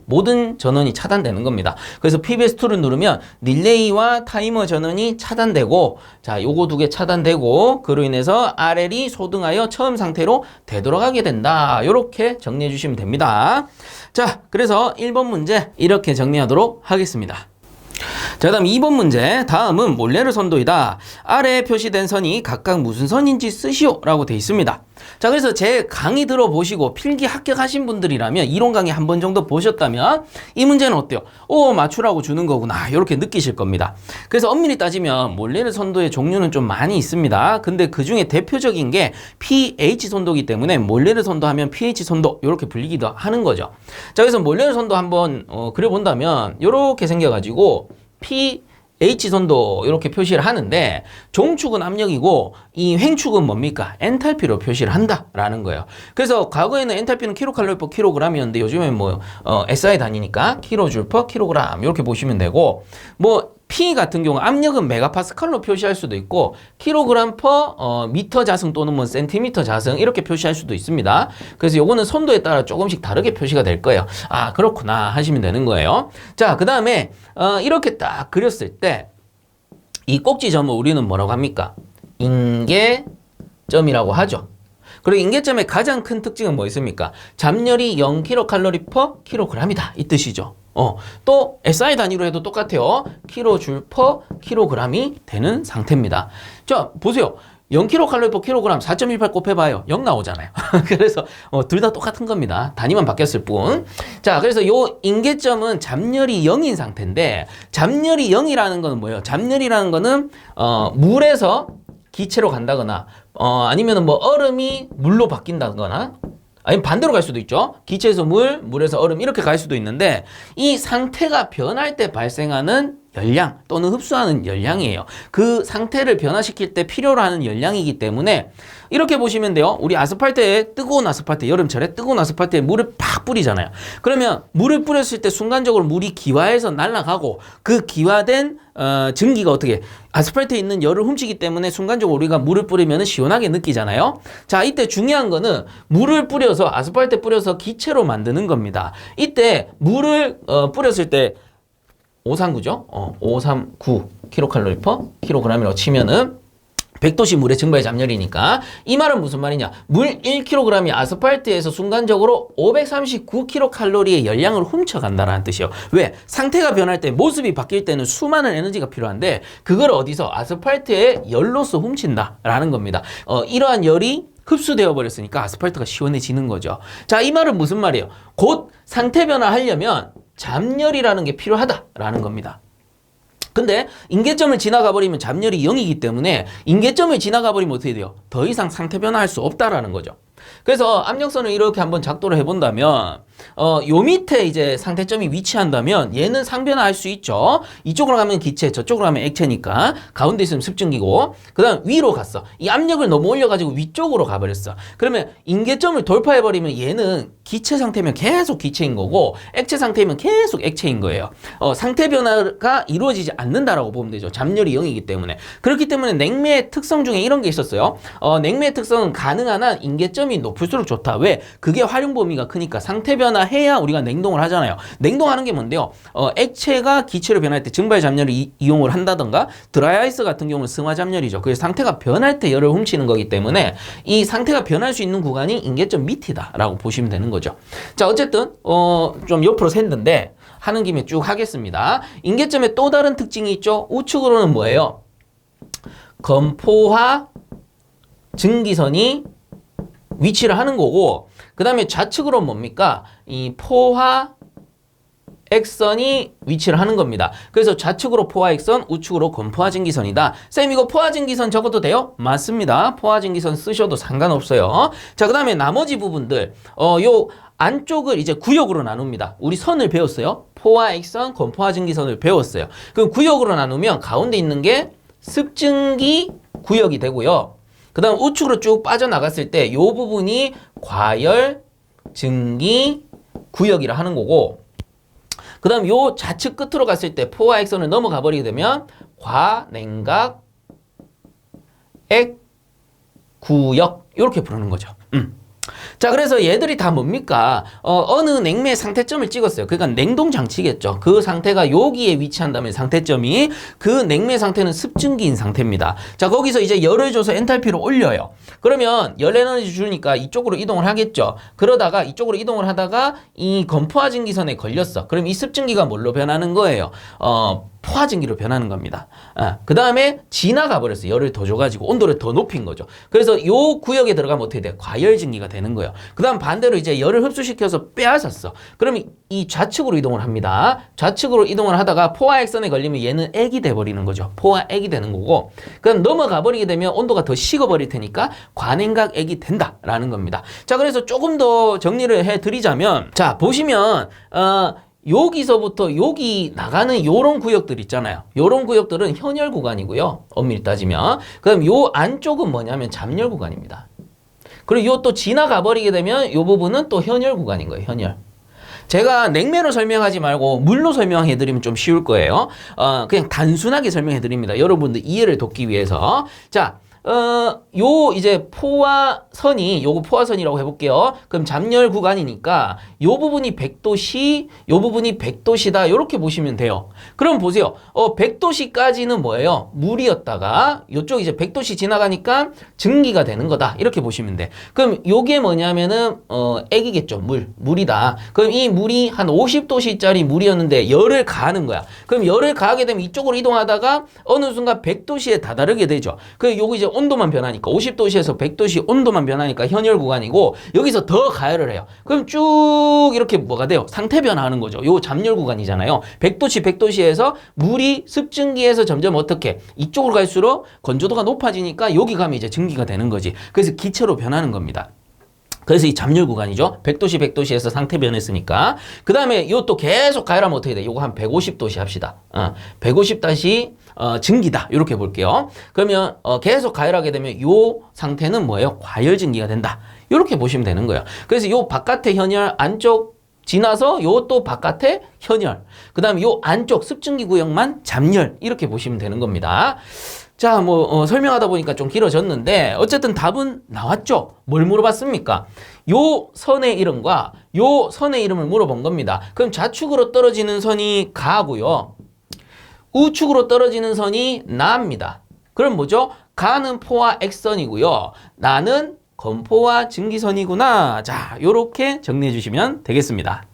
모든 전원이 차단되는 겁니다. 그래서 PBS2를 누르면 릴레이와 타이머 전원이 차단되고 자, 요거 두 개 차단되고 그로 인해서 RL이 소등하여 처음 상태로 되돌아가게 된다. 요렇게 정리해 주시면 됩니다. 자, 그래서 1번 문제 이렇게 정리하도록 하겠습니다. 자, 다음 2번 문제. 다음은 몰레르 선도이다. 아래에 표시된 선이 각각 무슨 선인지 쓰시오 라고 되어 있습니다. 자, 그래서 제 강의 들어보시고 필기 합격하신 분들이라면 이론 강의 한 번 정도 보셨다면 이 문제는 어때요? 맞추라고 주는 거구나 이렇게 느끼실 겁니다. 그래서 엄밀히 따지면 몰레르 선도의 종류는 좀 많이 있습니다. 근데 그 중에 대표적인 게 pH 선도이기 때문에 몰레르 선도 하면 pH 선도 이렇게 불리기도 하는 거죠. 자, 그래서 몰레르 선도 한번 그려본다면 이렇게 생겨가지고 pH 선도 이렇게 표시를 하는데 종축은 압력이고 이 횡축은 뭡니까? 엔탈피로 표시를 한다라는 거예요. 그래서 과거에는 엔탈피는 킬로칼로리 퍼 킬로그램이었는데 요즘엔 뭐 SI 단위니까 킬로줄 퍼 킬로그램 이렇게 보시면 되고 뭐 P 같은 경우 압력은 메가파스칼로 표시할 수도 있고 킬로그램 퍼 미터 자승 또는 뭐 센티미터 자승 이렇게 표시할 수도 있습니다. 그래서 요거는 선도에 따라 조금씩 다르게 표시가 될 거예요. 아, 그렇구나 하시면 되는 거예요. 자, 그 다음에 이렇게 딱 그렸을 때 이 꼭지점을 우리는 뭐라고 합니까? 인계점이라고 하죠. 그리고 인계점의 가장 큰 특징은 뭐 있습니까? 잡열이 0kcal per kg이다 이 뜻이죠. 또 SI 단위로 해도 똑같아요. 킬로줄 퍼 킬로그램이 되는 상태입니다. 자, 보세요. 0kcal per kg 4.18 곱해봐요. 0 나오잖아요. 그래서 둘 다 똑같은 겁니다. 단위만 바뀌었을 뿐. 자, 그래서 요 인계점은 잡열이 0인 상태인데 잡열이 0이라는 거는 뭐예요? 잡열이라는 거는 물에서 기체로 간다거나 아니면은 뭐 얼음이 물로 바뀐다거나 아니면 반대로 갈 수도 있죠. 기체에서 물, 물에서 얼음 이렇게 갈 수도 있는데 이 상태가 변할 때 발생하는 열량 또는 흡수하는 열량이에요. 그 상태를 변화시킬 때 필요로 하는 열량이기 때문에 이렇게 보시면 돼요. 우리 아스팔트에 뜨거운 아스팔트, 여름철에 뜨거운 아스팔트에 물을 팍 뿌리잖아요. 그러면 물을 뿌렸을 때 순간적으로 물이 기화해서 날아가고 그 기화된 증기가 어떻게 아스팔트에 있는 열을 훔치기 때문에 순간적으로 우리가 물을 뿌리면 시원하게 느끼잖아요. 자, 이때 중요한 거는 물을 뿌려서 아스팔트에 뿌려서 기체로 만드는 겁니다. 이때 물을 뿌렸을 때 539죠? 539 킬로칼로리 퍼 킬로그램이라고 치면은 100도씨 물의 증발 잡열이니까 이 말은 무슨 말이냐? 물 1kg이 아스팔트에서 순간적으로 539kcal의 열량을 훔쳐간다는 뜻이에요. 왜? 상태가 변할 때 모습이 바뀔 때는 수많은 에너지가 필요한데 그걸 어디서? 아스팔트에 열로서 훔친다라는 겁니다. 이러한 열이 흡수되어 버렸으니까 아스팔트가 시원해지는 거죠. 자, 이 말은 무슨 말이에요? 곧 상태 변화하려면 잡열이라는 게 필요하다라는 겁니다. 근데 인계점을 지나가 버리면 잡열이 0이기 때문에 인계점을 지나가 버리면 어떻게 돼요? 더 이상 상태 변화할 수 없다라는 거죠. 그래서 압력선을 이렇게 한번 작도를 해본다면 요 밑에 이제 상태점이 위치한다면 얘는 상변화할 수 있죠. 이쪽으로 가면 기체, 저쪽으로 가면 액체니까 가운데 있으면 습증기고, 그 다음 위로 갔어. 이 압력을 너무 올려가지고 위쪽으로 가버렸어. 그러면 인계점을 돌파해버리면 얘는 기체 상태면 계속 기체인 거고 액체 상태면 계속 액체인 거예요. 상태 변화가 이루어지지 않는다라고 보면 되죠. 잡열이 0이기 때문에. 그렇기 때문에 냉매의 특성 중에 이런 게 있었어요. 냉매의 특성은 가능한 한 인계점이 높을수록 좋다. 왜? 그게 활용 범위가 크니까. 상태 변화해야 우리가 냉동을 하잖아요. 냉동하는 게 뭔데요? 액체가 기체로 변할 때 증발 잡열을 이용을 한다던가, 드라이아이스 같은 경우는 승화 잡열이죠. 그래서 상태가 변할 때 열을 훔치는 거기 때문에 이 상태가 변할 수 있는 구간이 인계점 밑이다라고 보시면 되는 거죠. 자, 어쨌든 좀 옆으로 샜는데 하는 김에 쭉 하겠습니다. 인계점에 또 다른 특징이 있죠. 우측으로는 뭐예요? 건포화 증기선이 위치를 하는 거고, 그 다음에 좌측으로 뭡니까? 이 포화 액선이 위치를 하는 겁니다. 그래서 좌측으로 포화 액선, 우측으로 건포화 증기선이다. 쌤, 이거 포화 증기선 적어도 돼요? 맞습니다. 포화 증기선 쓰셔도 상관없어요. 자, 그 다음에 나머지 부분들 요 안쪽을 이제 구역으로 나눕니다. 우리 선을 배웠어요. 포화 액선, 건포화 증기선을 배웠어요. 그럼 구역으로 나누면 가운데 있는 게 습증기 구역이 되고요. 그 다음 우측으로 쭉 빠져나갔을 때 요 부분이 과열 증기 구역이라 하는 거고, 그 다음 요 좌측 끝으로 갔을 때 포화 액선을 넘어가 버리게 되면 과냉각 액 구역, 이렇게 부르는 거죠. 자, 그래서 얘들이 다 뭡니까? 어느 냉매 상태점을 찍었어요. 그러니까 냉동 장치겠죠. 그 상태가 여기에 위치한다면 상태점이, 그 냉매 상태는 습증기인 상태입니다. 자, 거기서 이제 열을 줘서 엔탈피를 올려요. 그러면 열 에너지 주니까 이쪽으로 이동을 하겠죠. 그러다가 이쪽으로 이동을 하다가 이 건포화 증기선에 걸렸어. 그럼 이 습증기가 뭘로 변하는 거예요? 포화 증기로 변하는 겁니다. 그 다음에 지나가 버렸어요. 열을 더 줘가지고 온도를 더 높인 거죠. 그래서 요 구역에 들어가면 어떻게 돼? 과열 증기가 되는 거예요. 그 다음 반대로 이제 열을 흡수시켜서 빼앗았어. 그럼 이 좌측으로 이동을 합니다. 좌측으로 이동을 하다가 포화 액선에 걸리면 얘는 액이 돼버리는 거죠. 포화 액이 되는 거고, 그럼 넘어가 버리게 되면 온도가 더 식어버릴 테니까 과냉각 액이 된다라는 겁니다. 자, 그래서 조금 더 정리를 해드리자면, 자, 보시면 여기서부터 여기 나가는 요런 구역들 있잖아요. 요런 구역들은 현열 구간이고요. 엄밀히 따지면. 그럼 요 안쪽은 뭐냐면 잡열 구간입니다. 그리고 요 또 지나가 버리게 되면 요 부분은 또 현열 구간인 거예요. 현열. 제가 냉매로 설명하지 말고 물로 설명해 드리면 좀 쉬울 거예요. 그냥 단순하게 설명해 드립니다. 여러분들 이해를 돕기 위해서. 자, 요 이제 포화선이, 요거 포화선이라고 해볼게요. 그럼 잡열 구간이니까 요 부분이 100도씨, 요 부분이 100도씨다. 요렇게 보시면 돼요. 그럼 보세요. 100도씨까지는 뭐예요? 물이었다가 요쪽 이제 100도씨 지나가니까 증기가 되는 거다. 이렇게 보시면 돼. 그럼 요게 뭐냐면은 액이겠죠. 물이다. 그럼 이 물이 한 50도씨짜리 물이었는데 열을 가하는 거야. 그럼 열을 가하게 되면 이쪽으로 이동하다가 어느 순간 100도씨에 다다르게 되죠. 그럼 요거 이제 온도만 변하니까 50도씨에서 100도씨 온도만 변하니까 현열 구간이고, 여기서 더 가열을 해요. 그럼 쭉 이렇게 뭐가 돼요? 상태 변화하는 거죠. 요 잡열 구간이잖아요. 100도씨 100도씨에서 물이 습증기에서 점점 어떻게 이쪽으로 갈수록 건조도가 높아지니까 여기 가면 이제 증기가 되는 거지. 그래서 기체로 변하는 겁니다. 그래서 이 잡열 구간이죠. 100도씨 100도씨에서 상태 변했으니까. 그 다음에 요 또 계속 가열하면 어떻게 돼? 요거 한 150도씨 합시다. 150도씨 증기다. 이렇게 볼게요. 그러면 계속 가열하게 되면 요 상태는 뭐예요? 과열 증기가 된다. 이렇게 보시면 되는 거예요. 그래서 요 바깥의 현열, 안쪽 지나서 요 또 바깥에 현열, 그 다음에 요 안쪽 습증기 구역만 잡열, 이렇게 보시면 되는 겁니다. 자, 설명하다 보니까 좀 길어졌는데 어쨌든 답은 나왔죠. 뭘 물어봤습니까? 요 선의 이름과 요 선의 이름을 물어본 겁니다. 그럼 좌측으로 떨어지는 선이 가고요, 우측으로 떨어지는 선이 나입니다. 그럼 뭐죠? 가는 포화 액선이고요, 나는 건포화 증기선이구나. 자, 요렇게 정리해 주시면 되겠습니다.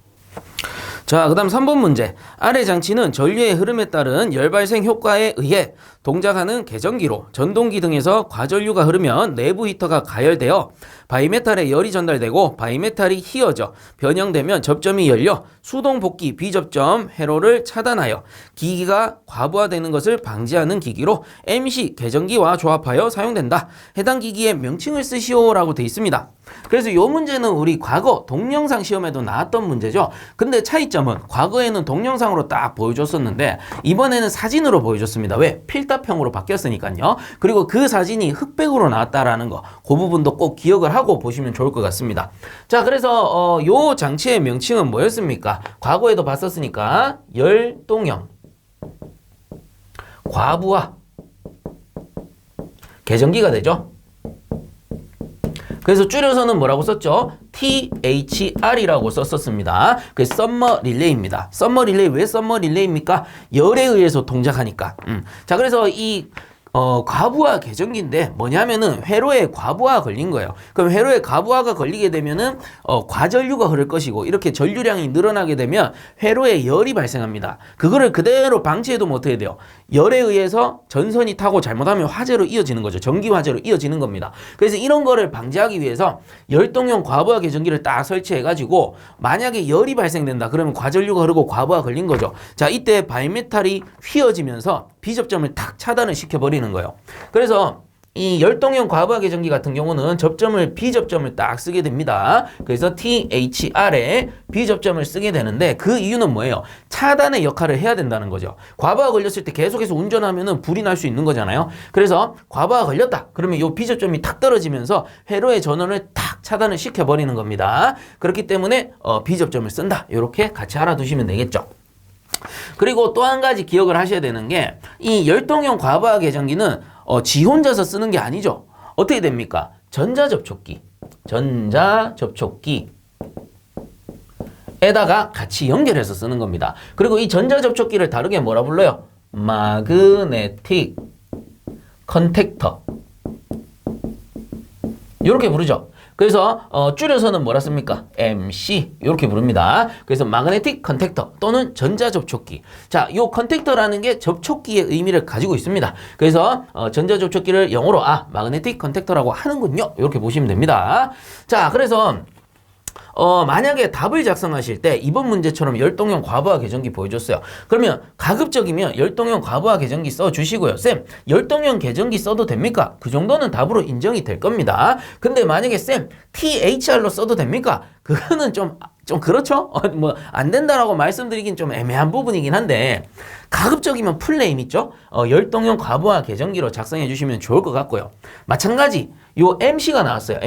자, 그 다음 3번 문제. 아래 장치는 전류의 흐름에 따른 열 발생 효과에 의해 동작하는 계전기로 전동기 등에서 과전류가 흐르면 내부 히터가 가열되어 바이메탈에 열이 전달되고 바이메탈이 휘어져 변형되면 접점이 열려 수동 복귀 비접점 회로를 차단하여 기기가 과부하되는 것을 방지하는 기기로 MC 계전기와 조합하여 사용된다. 해당 기기의 명칭을 쓰시오라고 되어 있습니다. 그래서 이 문제는 우리 과거 동영상 시험에도 나왔던 문제죠. 근데 차이점은 과거에는 동영상으로 딱 보여줬었는데 이번에는 사진으로 보여줬습니다. 왜? 필답형으로 바뀌었으니까요. 그리고 그 사진이 흑백으로 나왔다라는 거, 그 부분도 꼭 기억을 하고 보시면 좋을 것 같습니다. 자, 그래서 요 장치의 명칭은 뭐였습니까? 과거에도 봤었으니까 열동형 과부하 계전기가 되죠. 그래서 줄여서는 뭐라고 썼죠? THR이라고 썼었습니다. 그게 썸머 릴레이입니다. 썸머 릴레이, 왜 썸머 릴레이입니까? 열에 의해서 동작하니까. 자, 그래서 이 과부하 계전기인데 뭐냐면은 회로에 과부하가 걸린 거예요. 그럼 회로에 과부하가 걸리게 되면은 과전류가 흐를 것이고, 이렇게 전류량이 늘어나게 되면 회로에 열이 발생합니다. 그거를 그대로 방치해도 어떻게 돼요? 열에 의해서 전선이 타고 잘못하면 화재로 이어지는 거죠. 전기 화재로 이어지는 겁니다. 그래서 이런 거를 방지하기 위해서 열동형 과부하 계전기를 딱 설치해가지고 만약에 열이 발생된다 그러면 과전류가 흐르고 과부하가 걸린 거죠. 자, 이때 바이메탈이 휘어지면서 비접점을 탁 차단을 시켜버리는 거예요. 그래서 이 열동형 과부하 계전기 같은 경우는 접점을 비접점을 딱 쓰게 됩니다. 그래서 THR에 비접점을 쓰게 되는데 그 이유는 뭐예요? 차단의 역할을 해야 된다는 거죠. 과부하 걸렸을 때 계속해서 운전하면은 불이 날 수 있는 거잖아요. 그래서 과부하 걸렸다 그러면 이 비접점이 탁 떨어지면서 회로의 전원을 탁 차단을 시켜버리는 겁니다. 그렇기 때문에 비접점을 쓴다. 이렇게 같이 알아두시면 되겠죠. 그리고 또 한 가지 기억을 하셔야 되는 게 이 열동형 과부하 계전기는 지 혼자서 쓰는 게 아니죠. 어떻게 됩니까? 전자접촉기에다가 같이 연결해서 쓰는 겁니다. 그리고 이 전자접촉기를 다르게 뭐라 불러요? 마그네틱 컨택터 이렇게 부르죠. 그래서 줄여서는 뭐라 씁니까? MC 이렇게 부릅니다. 그래서 마그네틱 컨택터 또는 전자접촉기. 자, 이 컨택터라는 게 접촉기의 의미를 가지고 있습니다. 그래서 전자접촉기를 영어로 마그네틱 컨택터라고 하는군요. 이렇게 보시면 됩니다. 자, 그래서 만약에 답을 작성하실 때 이번 문제처럼 열동형 과부하 계전기 보여줬어요. 그러면 가급적이면 열동형 과부하 계전기 써주시고요. 쌤, 열동형 계전기 써도 됩니까? 그 정도는 답으로 인정이 될 겁니다. 근데 만약에 쌤, THR로 써도 됩니까? 그거는 좀 그렇죠? 뭐 안 된다라고 말씀드리긴 좀 애매한 부분이긴 한데 가급적이면 풀네임 있죠? 열동형 과부하 계전기로 작성해 주시면 좋을 것 같고요. 마찬가지 요 MC가 나왔어요.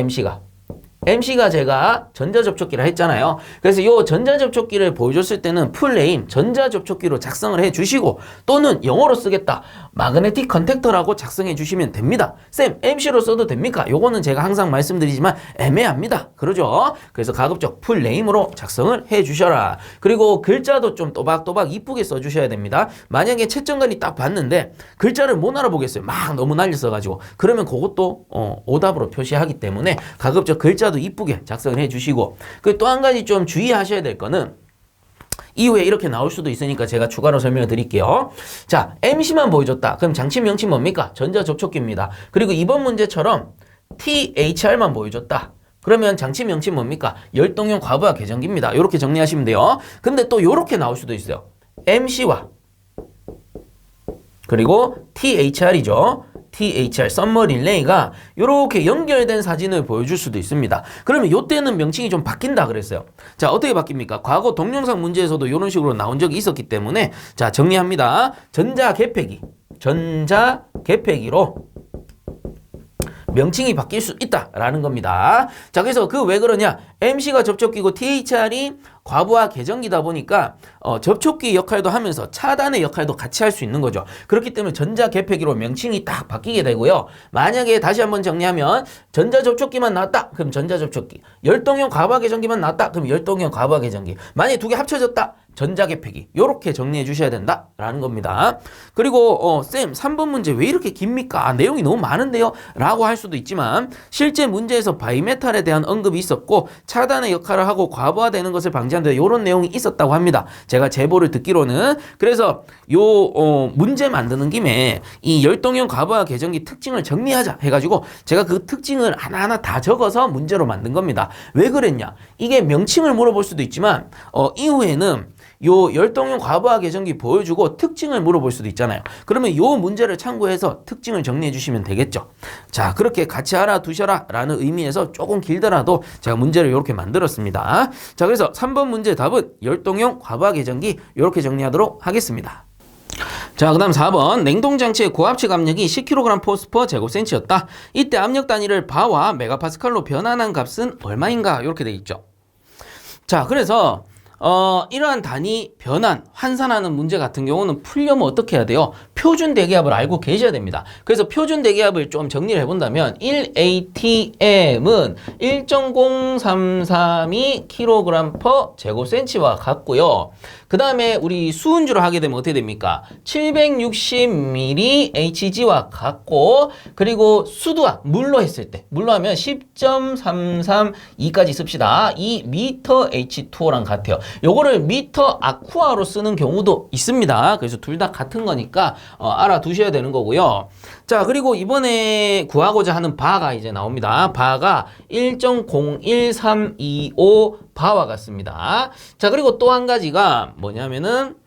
MC가 제가 전자접촉기라 했잖아요. 그래서 이 전자접촉기를 보여줬을 때는 풀네임 전자접촉기로 작성을 해주시고 또는 영어로 쓰겠다. 마그네틱 컨택터라고 작성해 주시면 됩니다. 쌤, MC로 써도 됩니까? 요거는 제가 항상 말씀드리지만 애매합니다. 그러죠? 그래서 가급적 풀네임으로 작성을 해주셔라. 그리고 글자도 좀 또박또박 이쁘게 써주셔야 됩니다. 만약에 채점관이 딱 봤는데 글자를 못 알아보겠어요. 막 너무 날려 써가지고. 그러면 그것도 오답으로 표시하기 때문에 가급적 글자도 이쁘게 작성을 해주시고, 그 또 한 가지 좀 주의하셔야 될 거는 이후에 이렇게 나올 수도 있으니까 제가 추가로 설명을 드릴게요. 자, MC만 보여줬다. 그럼 장치 명칭 뭡니까? 전자접촉기입니다. 그리고 이번 문제처럼 THR만 보여줬다. 그러면 장치 명칭 뭡니까? 열동형 과부하 계전기입니다. 이렇게 정리하시면 돼요. 근데 또 이렇게 나올 수도 있어요. MC와 그리고 THR이죠. THR, 썸머 릴레이가 이렇게 연결된 사진을 보여줄 수도 있습니다. 그러면 이때는 명칭이 좀 바뀐다 그랬어요. 자, 어떻게 바뀝니까? 과거 동영상 문제에서도 이런 식으로 나온 적이 있었기 때문에 자, 정리합니다. 전자개폐기로 명칭이 바뀔 수 있다라는 겁니다. 자, 그래서 그 왜 그러냐? MC가 접촉기고 THR이 과부하 계전기다 보니까 접촉기 역할도 하면서 차단의 역할도 같이 할 수 있는 거죠. 그렇기 때문에 전자개폐기로 명칭이 딱 바뀌게 되고요. 만약에 다시 한번 정리하면 전자접촉기만 나왔다. 그럼 전자접촉기. 열동형 과부하 계전기만 나왔다. 그럼 열동형 과부하 계전기. 만약에 두 개 합쳐졌다. 전자개폐기. 요렇게 정리해 주셔야 된다라는 겁니다. 그리고 쌤 3번 문제 왜 이렇게 깁니까? 내용이 너무 많은데요? 라고 할 수도 있지만 실제 문제에서 바이메탈에 대한 언급이 있었고 차단의 역할을 하고 과부하되는 것을 방지한다. 이런 내용이 있었다고 합니다. 제가 제보를 듣기로는. 그래서 문제 만드는 김에 이 열동형 과부하 계정기 특징을 정리하자 해가지고 제가 그 특징을 하나하나 다 적어서 문제로 만든 겁니다. 왜 그랬냐? 이게 명칭을 물어볼 수도 있지만 이후에는 요 열동형 과부하 계정기 보여주고 특징을 물어볼 수도 있잖아요. 그러면 요 문제를 참고해서 특징을 정리해 주시면 되겠죠. 자, 그렇게 같이 알아두셔라 라는 의미에서 조금 길더라도 제가 문제를 이렇게 만들었습니다. 자, 그래서 3번 문제 답은 열동형 과부하 계정기 이렇게 정리하도록 하겠습니다. 자, 그 다음 4번 냉동장치의 고압측 압력이 10kg/포스퍼 제곱센치였다. 이때 압력 단위를 바와 메가파스칼로 변환한 값은 얼마인가 이렇게 돼 있죠. 자, 그래서 이러한 단위 변환, 환산하는 문제 같은 경우는 풀려면 어떻게 해야 돼요? 표준 대기압을 알고 계셔야 됩니다. 그래서 표준 대기압을 좀 정리를 해본다면 1atm은 1.033이 kg/제곱센치와 같고요. 그 다음에 우리 수은주로 하게 되면 어떻게 됩니까? 760mHg와 같고, 그리고 수두압, 물로 했을 때, 물로 하면 10.332까지 씁시다. 이 미터 H2O랑 같아요. 요거를 미터 아쿠아로 쓰는 경우도 있습니다. 그래서 둘 다 같은 거니까 알아두셔야 되는 거고요. 자, 그리고 이번에 구하고자 하는 바가 이제 나옵니다. 바가 1.01325 바와 같습니다. 자, 그리고 또 한 가지가 뭐냐면은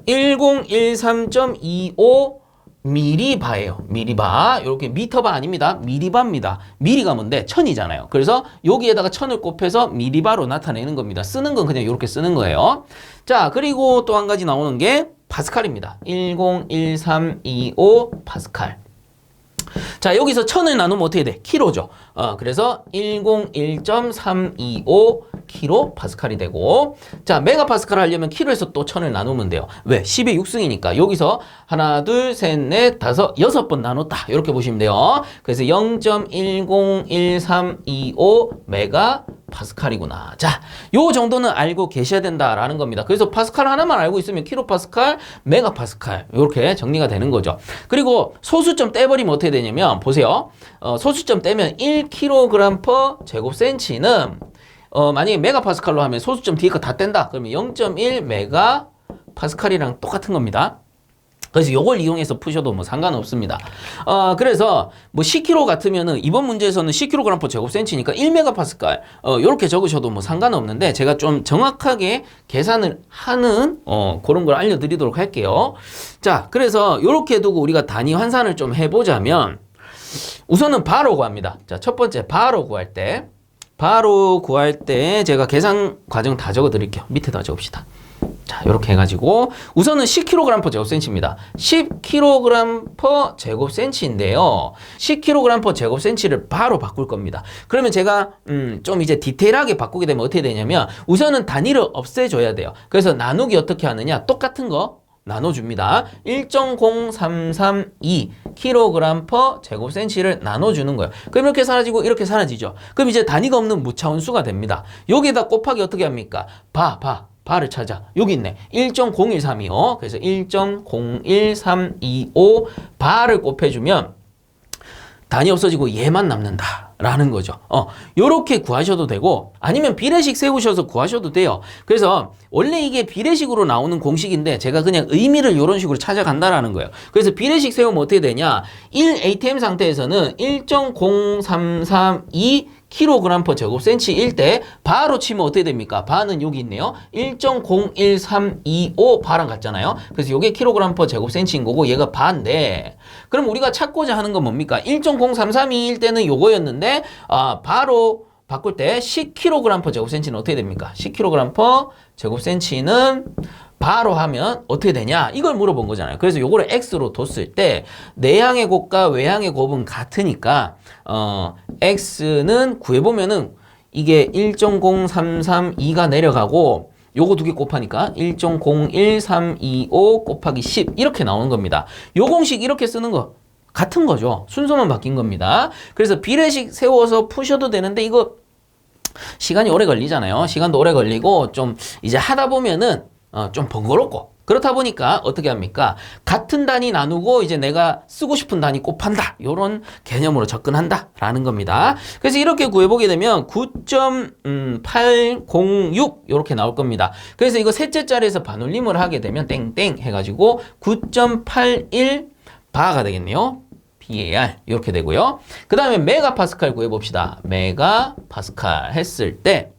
1013.25 미리바예요. 미리바. 이렇게 미터바 아닙니다. 미리바입니다. 미리가 뭔데? 1000이잖아요. 그래서 여기에다가 1000을 곱해서 미리바로 나타내는 겁니다. 쓰는 건 그냥 이렇게 쓰는 거예요. 자, 그리고 또 한 가지 나오는 게 파스칼입니다. 101325 파스칼. 자, 여기서 1000을 나누면 어떻게 돼? 킬로죠. 그래서 101.325 킬로 파스칼이 되고, 자, 메가파스칼 하려면 킬로에서 또 1000을 나누면 돼요. 왜? 10의 6승이니까 여기서 하나, 둘, 셋, 넷, 다섯, 6번 나눴다. 이렇게 보시면 돼요. 그래서 0.101325 메가 파스칼이구나. 자, 요 정도는 알고 계셔야 된다라는 겁니다. 그래서 파스칼 하나만 알고 있으면 킬로파스칼, 메가파스칼 이렇게 정리가 되는 거죠. 그리고 소수점 떼버리면 어떻게 되냐면 보세요. 소수점 떼면 1kg/제곱센치는 만약에 메가파스칼로 하면 소수점 뒤에 거 다 뗀다. 그러면 0.1 메가파스칼이랑 똑같은 겁니다. 그래서 이걸 이용해서 푸셔도 뭐 상관없습니다. 그래서 뭐 10kg 같으면은 이번 문제에서는 10kg/제곱센치니까 1메가파스칼 이렇게 적으셔도 뭐 상관없는데 제가 좀 정확하게 계산을 하는 그런 걸 알려드리도록 할게요. 자, 그래서 이렇게 두고 우리가 단위 환산을 좀 해보자면 우선은 바로 구합니다. 자, 첫 번째 바로 구할 때 제가 계산 과정 다 적어드릴게요. 밑에다 적읍시다. 자, 이렇게 해가지고 우선은 10kg/제곱센치입니다. 10kg/제곱센치인데요. 10kg/제곱센치를 바로 바꿀 겁니다. 그러면 제가 좀 이제 디테일하게 바꾸게 되면 어떻게 되냐면 우선은 단위를 없애줘야 돼요. 그래서 나누기 어떻게 하느냐? 똑같은 거 나눠줍니다. 1.0332 kg/제곱센치를 나눠주는 거예요. 그럼 이렇게 사라지고 이렇게 사라지죠. 그럼 이제 단위가 없는 무차원수가 됩니다. 여기에다 곱하기 어떻게 합니까? 바를 찾아. 여기 있네. 1.0132요. 그래서 1.01325 바를 곱해주면 단위 없어지고 얘만 남는다 라는 거죠. 요렇게 구하셔도 되고 아니면 비례식 세우셔서 구하셔도 돼요. 그래서 원래 이게 비례식으로 나오는 공식인데 제가 그냥 의미를 이런 식으로 찾아간다라는 거예요. 그래서 비례식 세우면 어떻게 되냐? 1atm 상태에서는 1.0332 kg/제곱센치일 때 바로 치면 어떻게 됩니까? 바는 여기 있네요. 1.01325 바랑 같잖아요. 그래서 이게 kg/제곱센치인 거고 얘가 바인데 그럼 우리가 찾고자 하는 건 뭡니까? 1.0332일 때는 요거였는데 바로 바꿀 때 10kg/제곱센치는 어떻게 됩니까? 10kg/제곱센치는 바로 하면 어떻게 되냐? 이걸 물어본 거잖아요. 그래서 요거를 x로 뒀을 때 내항의 곱과 외항의 곱은 같으니까 x는 구해보면은 이게 1.0332가 내려가고 요거 두 개 곱하니까 1.01325 곱하기 10 이렇게 나오는 겁니다. 요 공식 이렇게 쓰는 거 같은 거죠. 순서만 바뀐 겁니다. 그래서 비례식 세워서 푸셔도 되는데 이거 시간이 오래 걸리잖아요. 시간도 오래 걸리고 좀 이제 하다 보면은 좀 번거롭고 그렇다 보니까 어떻게 합니까? 같은 단위 나누고 이제 내가 쓰고 싶은 단위 곱한다. 이런 개념으로 접근한다라는 겁니다. 그래서 이렇게 구해보게 되면 9.806 이렇게 나올 겁니다. 그래서 이거 셋째 자리에서 반올림을 하게 되면 땡땡 해가지고 9.81 바가 되겠네요. BAR 이렇게 되고요. 그 다음에 메가파스칼 구해봅시다. 메가파스칼 했을 때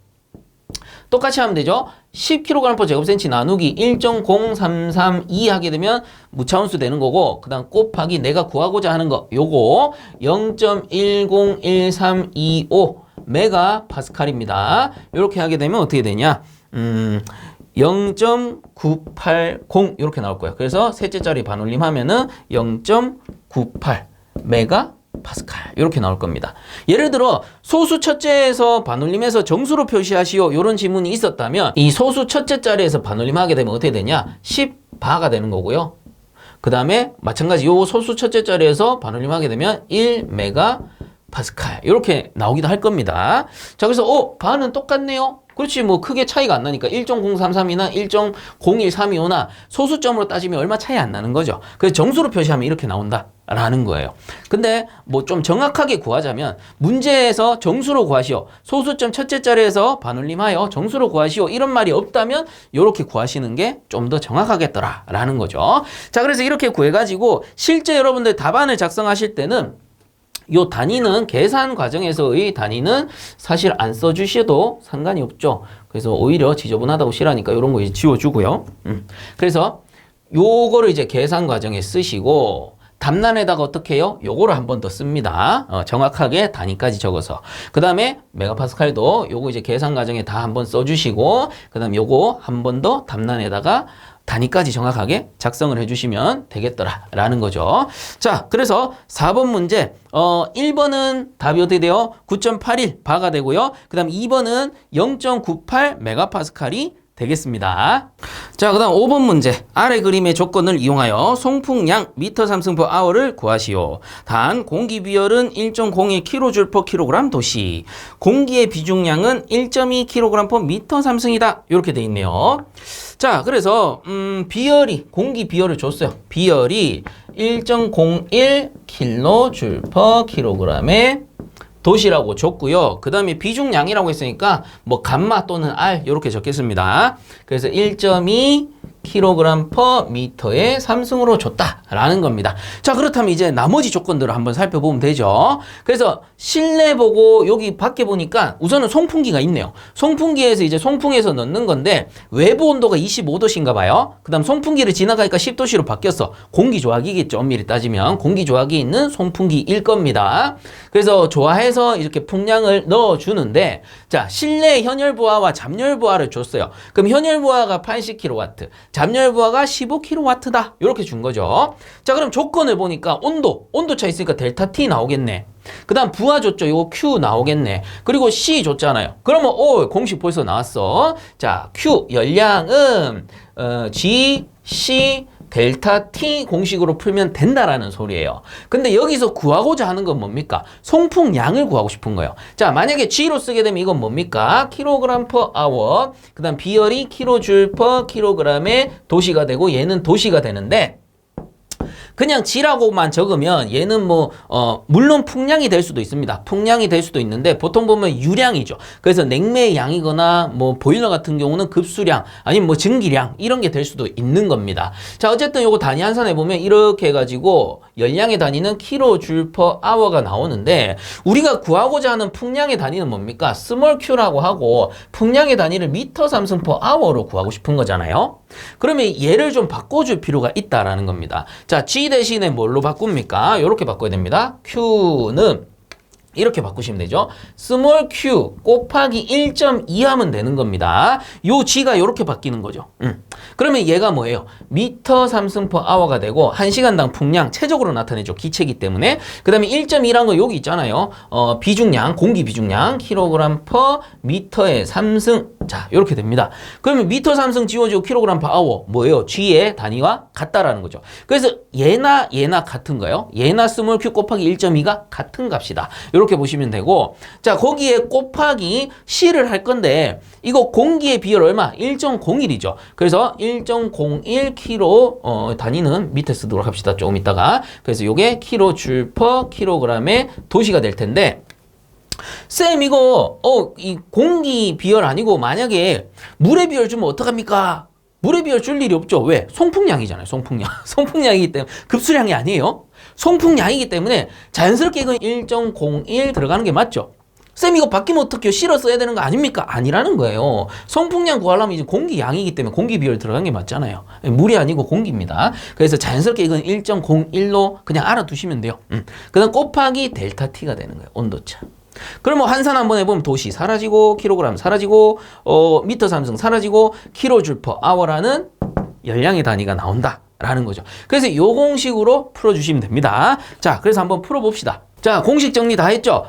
똑같이 하면 되죠. 10kg/제곱센치 나누기 1.0332 하게 되면 무차원수 되는 거고 그 다음 곱하기 내가 구하고자 하는 거 요거 0.101325 메가파스칼입니다. 이렇게 하게 되면 어떻게 되냐 0.980 이렇게 나올 거예요. 그래서 셋째 자리 반올림 하면은 0.98 메가 파스칼 이렇게 나올 겁니다. 예를 들어 소수 첫째에서 반올림해서 정수로 표시하시오 이런 지문이 있었다면 이 소수 첫째 자리에서 반올림하게 되면 어떻게 되냐 10바가 되는 거고요. 그 다음에 마찬가지 요 소수 첫째 자리에서 반올림하게 되면 1메가 파스칼 이렇게 나오기도 할 겁니다. 자 그래서 바는 똑같네요. 그렇지 뭐 크게 차이가 안 나니까 1.033이나 1.01325나 소수점으로 따지면 얼마 차이 안 나는 거죠. 그래서 정수로 표시하면 이렇게 나온다라는 거예요. 근데 뭐 좀 정확하게 구하자면 문제에서 정수로 구하시오. 소수점 첫째 자리에서 반올림하여 정수로 구하시오. 이런 말이 없다면 이렇게 구하시는 게 좀 더 정확하겠더라라는 거죠. 자 그래서 이렇게 구해가지고 실제 여러분들 답안을 작성하실 때는 요 단위는 계산 과정에서의 단위는 사실 안 써주셔도 상관이 없죠. 그래서 오히려 지저분하다고 싫어하니까 이런 거 이제 지워주고요. 그래서 요거를 이제 계산 과정에 쓰시고 답란에다가 어떻게 해요? 요거를 한 번 더 씁니다. 정확하게 단위까지 적어서. 그 다음에 메가파스칼도 요거 이제 계산 과정에 다 한 번 써주시고 그 다음에 요거 한 번 더 답란에다가 단위까지 정확하게 작성을 해주시면 되겠더라라는 거죠. 자, 그래서 4번 문제 1번은 답이 어떻게 돼요? 9.81 바가 되고요. 그 다음 2번은 0.98 메가파스칼이 되겠습니다. 자, 그 다음 5번 문제. 아래 그림의 조건을 이용하여 송풍량 미터 삼승 per hour를 구하시오. 단 공기 비열은 1.01kJ/kg 도시. 공기의 비중량은 1.2kg/m 미터 삼승이다. 이렇게 돼 있네요. 자, 그래서 비열이 공기 비열을 줬어요. 비열이 1.01kJ/kg의 도시라고 줬고요. 그 다음에 비중량이라고 했으니까 뭐 감마 또는 R 이렇게 적겠습니다. 그래서 1.2kg/m의 삼승으로 줬다라는 겁니다. 자 그렇다면 이제 나머지 조건들을 한번 살펴보면 되죠. 그래서 실내 보고 여기 밖에 보니까 우선은 송풍기가 있네요. 송풍기에서 이제 송풍에서 넣는 건데 외부 온도가 25도씨인가 봐요. 그 다음 송풍기를 지나가니까 10도씨로 바뀌었어. 공기조화기겠죠. 엄밀히 따지면 공기조화기에 있는 송풍기일 겁니다. 그래서 좋아해서 이렇게 풍량을 넣어주는데 자 실내 현열부하와 잠열부하를 줬어요. 그럼 현열부하가 80kW, 잠열부하가 15kW다. 이렇게 준 거죠. 자 그럼 조건을 보니까 온도차 있으니까 델타 T 나오겠네. 그 다음 부하 줬죠. 요거 Q 나오겠네. 그리고 C 줬잖아요. 그러면 공식 벌써 나왔어. 자 Q 열량은 G, C 델타 T 공식으로 풀면 된다라는 소리예요. 근데 여기서 구하고자 하는 건 뭡니까? 송풍량을 구하고 싶은 거예요. 자, 만약에 G로 쓰게 되면 이건 뭡니까? kg/h. 그 다음 비열이 kJ/kg의 도시가 되고 얘는 도시가 되는데 그냥 G라고만 적으면 얘는 물론 풍량이 될 수도 있습니다. 풍량이 될 수도 있는데 보통 보면 유량이죠. 그래서 냉매의 양이거나 보일러 같은 경우는 급수량 아니면 증기량 이런 게 될 수도 있는 겁니다. 자, 어쨌든 요거 단위 환산해 보면 이렇게 해가지고 열량의 단위는 kJ/h가 나오는데 우리가 구하고자 하는 풍량의 단위는 뭡니까? 스몰 q라고 하고 풍량의 단위를 미터 삼승 per hour로 구하고 싶은 거잖아요. 그러면 얘를 좀 바꿔줄 필요가 있다라는 겁니다. 자, G 대신에 뭘로 바꿉니까? 이렇게 바꿔야 됩니다. Q는 이렇게 바꾸시면 되죠. 스몰 q 곱하기 1.2 하면 되는 겁니다. 요 G가 이렇게 바뀌는 거죠. 그러면 얘가 뭐예요? 미터 삼승 per hour가 되고 1시간당 풍량 최적으로 나타내죠. 기체이기 때문에. 그 다음에 1.2란 거 여기 있잖아요. 비중량, 공기 비중량 kg/m의 삼승 자, 이렇게 됩니다. 그러면 미터 삼승 지워지고 킬로그램 per hour 뭐예요? G의 단위와 같다라는 거죠. 그래서 얘나 같은가요? 얘나 스몰 q 곱하기 1.2가 같은 값이다. 이렇게 보시면 되고, 자, 거기에 곱하기 C를 할 건데 이거 공기의 비율 얼마? 1.01이죠. 그래서 1.01 킬로 단위는 밑에 쓰도록 합시다. 조금 있다가. 그래서 요게 킬로줄 per 킬로그램의 도시가 될 텐데, 쌤 이거 이 공기 비열 아니고 만약에 물의 비열 주면 어떡합니까? 물의 비열 줄 일이 없죠. 왜? 송풍량이잖아요. 송풍량. 송풍량이기 때문에 급수량이 아니에요. 송풍량이기 때문에 자연스럽게 이건 1.01 들어가는 게 맞죠. 쌤 이거 바뀌면 어떡해요? 실어 써야 되는 거 아닙니까? 아니라는 거예요. 송풍량 구하려면 이제 공기 양이기 때문에 공기 비율 들어간 게 맞잖아요. 물이 아니고 공기입니다. 그래서 자연스럽게 이건 1.01로 그냥 알아두시면 돼요. 그 다음 곱하기 델타 T가 되는 거예요. 온도차. 그럼 뭐 환산 한번 해보면 도시 사라지고 킬로그램 사라지고 미터 삼승 사라지고 킬로줄 per hour라는 열량의 단위가 나온다라는 거죠. 그래서 이 공식으로 풀어주시면 됩니다. 자, 그래서 한번 풀어봅시다. 자, 공식 정리 다 했죠?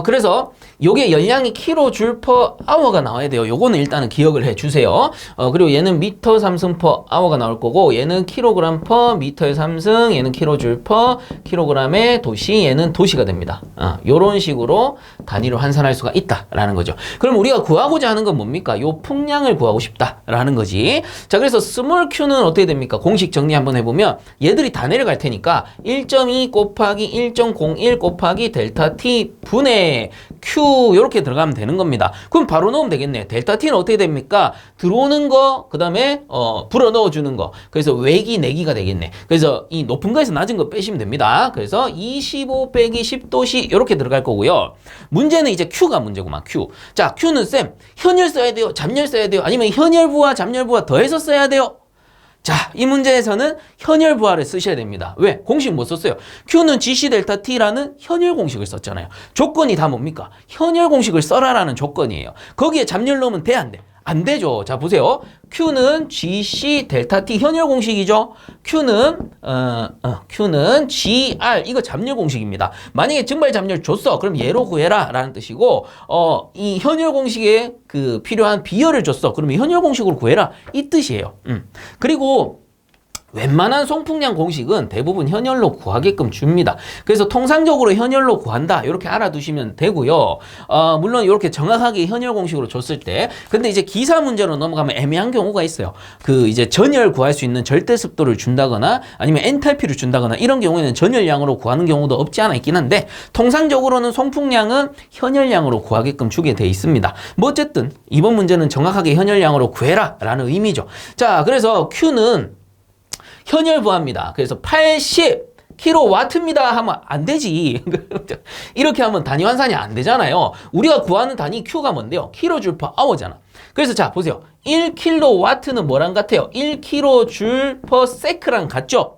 그래서 요게 열량이 킬로줄 per hour가 나와야 돼요. 요거는 일단은 기억을 해 주세요. 그리고 얘는 미터 삼승 per hour가 나올 거고, 얘는 킬로그램 per 미터의 삼승, 얘는 킬로줄 per 킬로그램의 도시, 얘는 도시가 됩니다. 요런 식으로 단위로 환산할 수가 있다라는 거죠. 그럼 우리가 구하고자 하는 건 뭡니까? 요 풍량을 구하고 싶다라는 거지. 자, 그래서 스몰 q는 어떻게 됩니까? 공식 정리 한번 해보면 얘들이 다 내려갈 테니까 1.2 곱하기 1.01 곱하기 델타 t 분의 q 이렇게 들어가면 되는 겁니다. 그럼 바로 넣으면 되겠네. 델타 t는 어떻게 됩니까? 들어오는 거, 그 다음에 불어 넣어주는 거. 그래서 외기 내기가 되겠네. 그래서 이 높은 거에서 낮은 거 빼시면 됩니다. 그래서 25 빼기 10도씨 이렇게 들어갈 거고요. 문제는 이제 q가 문제구만. q. 자, q는 쌤 현열 써야 돼요? 잡열 써야 돼요? 아니면 현열부와 잡열부와 더해서 써야 돼요? 자, 이 문제에서는 현열 부하를 쓰셔야 됩니다. 왜? 공식 못 썼어요. Q는 GC 델타 T라는 현열 공식을 썼잖아요. 조건이 다 뭡니까? 현열 공식을 써라라는 조건이에요. 거기에 잡열 넣으면 돼, 안 돼? 안 되죠. 자, 보세요. Q는 GC 델타 T 현열 공식이죠. Q는 GR 이거 잡열 공식입니다. 만약에 증발 잡열 줬어. 그럼 얘로 구해라 라는 뜻이고, 이 현열 공식에 그 필요한 비열을 줬어. 그러면 현열 공식으로 구해라 이 뜻이에요. 그리고 웬만한 송풍량 공식은 대부분 현열로 구하게끔 줍니다. 그래서 통상적으로 현열로 구한다 이렇게 알아두시면 되고요. 물론 이렇게 정확하게 현열 공식으로 줬을 때, 근데 이제 기사 문제로 넘어가면 애매한 경우가 있어요. 그 이제 전열 구할 수 있는 절대 습도를 준다거나 아니면 엔탈피를 준다거나 이런 경우에는 전열량으로 구하는 경우도 없지 않아 있긴 한데, 통상적으로는 송풍량은 현열량으로 구하게끔 주게 돼 있습니다. 뭐 어쨌든 이번 문제는 정확하게 현열량으로 구해라 라는 의미죠. 자, 그래서 Q는 현열 부하입니다. 그래서 80kW입니다 하면 안 되지. 이렇게 하면 단위 환산이 안 되잖아요. 우리가 구하는 단위 Q가 뭔데요? 킬로줄 per hour잖아. 그래서 자, 보세요. 1kW는 뭐랑 같아요? 1kJ per sec랑 같죠?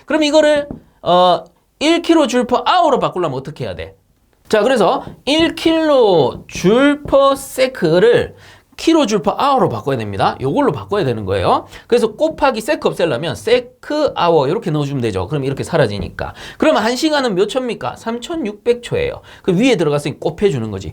그럼 이거를 1kJ per hour로 바꾸려면 어떻게 해야 돼? 자, 그래서 1kJ per sec를 킬로줄 per hour로 바꿔야 됩니다. 요걸로 바꿔야 되는 거예요. 그래서 곱하기 세크 없애려면 세크 아워 이렇게 넣어주면 되죠. 그럼 이렇게 사라지니까. 그러면 1시간은 몇 초입니까? 3600초예요. 그 위에 들어갔으니 곱해주는 거지.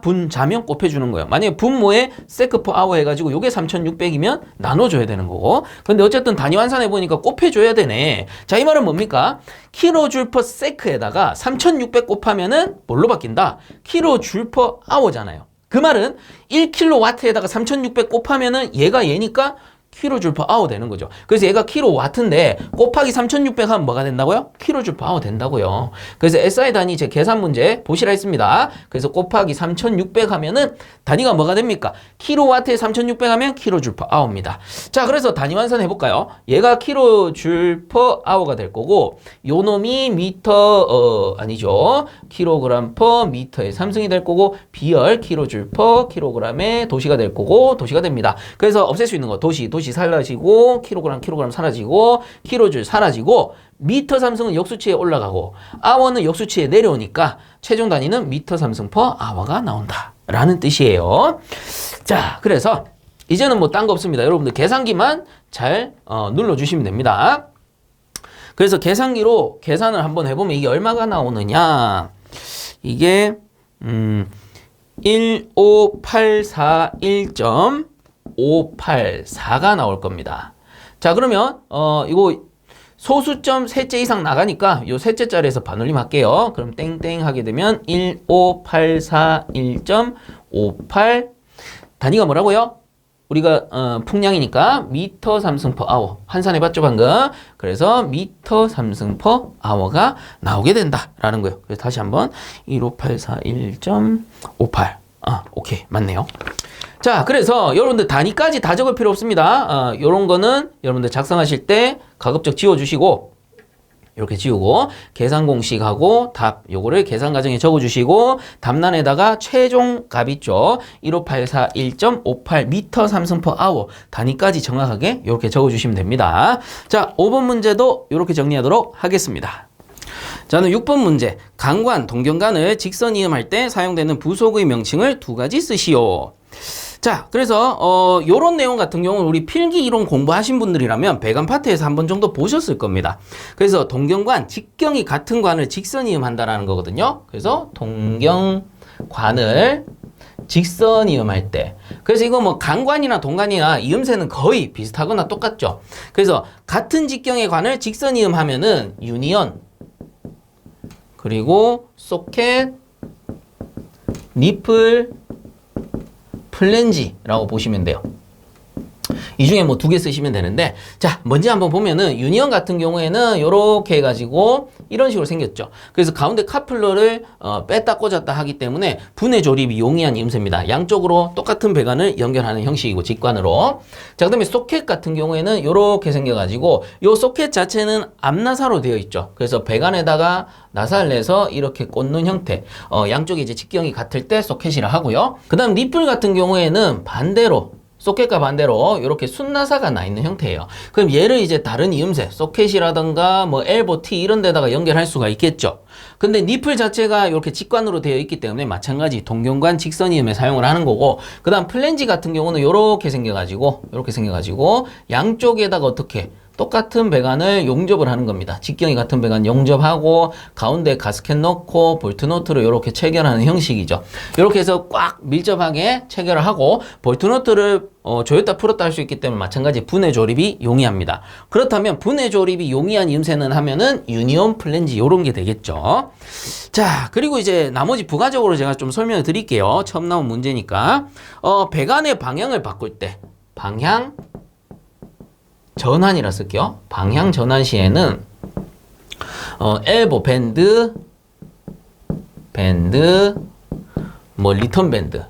분자면 곱해주는 거예요. 만약에 분모에 세크 per hour 해가지고 요게 3600이면 나눠줘야 되는 거고. 근데 어쨌든 단위 환산해보니까 곱해줘야 되네. 자, 이 말은 뭡니까? 킬로줄 per sec에다가 3600 곱하면은 뭘로 바뀐다? 킬로줄 per hour잖아요. 그 말은 1kW에다가 3600 곱하면은 얘가 얘니까 킬로줄 per hour 되는 거죠. 그래서 얘가 킬로와트인데 곱하기 3600 하면 뭐가 된다고요? 킬로줄 per hour 된다고요. 그래서 SI 단위 제 계산 문제 보시라 했습니다. 그래서 곱하기 3600 하면은 단위가 뭐가 됩니까? 킬로와트에 3600 하면 킬로줄 per hour입니다. 자, 그래서 단위 환산 해볼까요? 얘가 킬로줄 per hour가 될 거고, 요 놈이 미터 아니죠. 킬로그램 per 미터의 삼승이 될 거고, 비열 킬로줄 per 킬로그램의 도시가 될 거고, 도시가 됩니다. 그래서 없앨 수 있는 거 도시 사라지고, 킬로그램 사라지고, 킬로줄 사라지고, 미터 삼승은 역수치에 올라가고 아워는 역수치에 내려오니까 최종 단위는 미터 삼승 per hour가 나온다 라는 뜻이에요. 자, 그래서 이제는 뭐 딴 거 없습니다. 여러분들 계산기만 잘 눌러주시면 됩니다. 그래서 계산기로 계산을 한번 해보면 이게 얼마가 나오느냐, 이게 15841.584가 나올 겁니다. 자, 그러면 이거 소수점 셋째 이상 나가니까 요 셋째 자리에서 반올림 할게요. 그럼 땡땡 하게 되면 15841.58 단위가 뭐라고요? 우리가 풍량이니까 미터 삼승 퍼 아워 환산해봤죠 방금. 그래서 미터 삼승 퍼 아워가 나오게 된다라는 거예요. 그래서 다시 한번 15841.58 오케이 맞네요. 자, 그래서 여러분들 단위까지 다 적을 필요 없습니다. 요런 거는 여러분들 작성하실 때 가급적 지워주시고 이렇게 지우고 계산 공식하고 답 요거를 계산 과정에 적어주시고 답란에다가 최종 값 있죠. 15841.58 미터 삼승 퍼 아워 단위까지 정확하게 이렇게 적어주시면 됩니다. 자, 5번 문제도 이렇게 정리하도록 하겠습니다. 저는 6번 문제 강관, 동경관을 직선 이음할 때 사용되는 부속의 명칭을 두 가지 쓰시오. 자, 그래서 요런 내용 같은 경우는 우리 필기 이론 공부하신 분들이라면 배관 파트에서 한 번 정도 보셨을 겁니다. 그래서 동경관, 직경이 같은 관을 직선 이음한다라는 거거든요. 그래서 동경관을 직선 이음할 때, 그래서 이거 뭐 강관이나 동관이나 이음새는 거의 비슷하거나 똑같죠. 그래서 같은 직경의 관을 직선 이음하면은 유니언, 그리고 소켓, 니플, 플랜지라고 보시면 돼요. 이 중에 뭐 두 개 쓰시면 되는데, 자, 먼저 한번 보면은 유니언 같은 경우에는 이렇게 해가지고 이런 식으로 생겼죠. 그래서 가운데 카플러를 뺐다 꽂았다 하기 때문에 분해 조립이 용이한 이음새입니다. 양쪽으로 똑같은 배관을 연결하는 형식이고 직관으로. 자, 그다음에 소켓 같은 경우에는 이렇게 생겨가지고 요 소켓 자체는 앞나사로 되어 있죠. 그래서 배관에다가 나사를 내서 이렇게 꽂는 형태. 양쪽이 이제 직경이 같을 때 소켓이라 하고요. 그다음 니플 같은 경우에는 반대로 소켓과 반대로 이렇게 순나사가 나 있는 형태예요. 그럼 얘를 이제 다른 이음새, 소켓이라던가 뭐 엘보, T 이런 데다가 연결할 수가 있겠죠. 근데 니플 자체가 이렇게 직관으로 되어 있기 때문에 마찬가지 동경관 직선 이음에 사용을 하는 거고, 그 다음 플랜지 같은 경우는 이렇게 생겨가지고 양쪽에다가 어떻게 똑같은 배관을 용접을 하는 겁니다. 직경이 같은 배관 용접하고 가운데 가스켓 넣고 볼트 너트를 이렇게 체결하는 형식이죠. 이렇게 해서 꽉 밀접하게 체결을 하고 볼트 너트를 조였다 풀었다 할 수 있기 때문에 마찬가지 분해 조립이 용이합니다. 그렇다면 분해 조립이 용이한 이음새는 하면은 유니온, 플랜지 이런 게 되겠죠. 자, 그리고 이제 나머지 부가적으로 제가 좀 설명을 드릴게요. 처음 나온 문제니까. 배관의 방향을 바꿀 때 방향 전환이라 쓸게요. 방향 전환 시에는 엘보 밴드, 뭐 리턴 밴드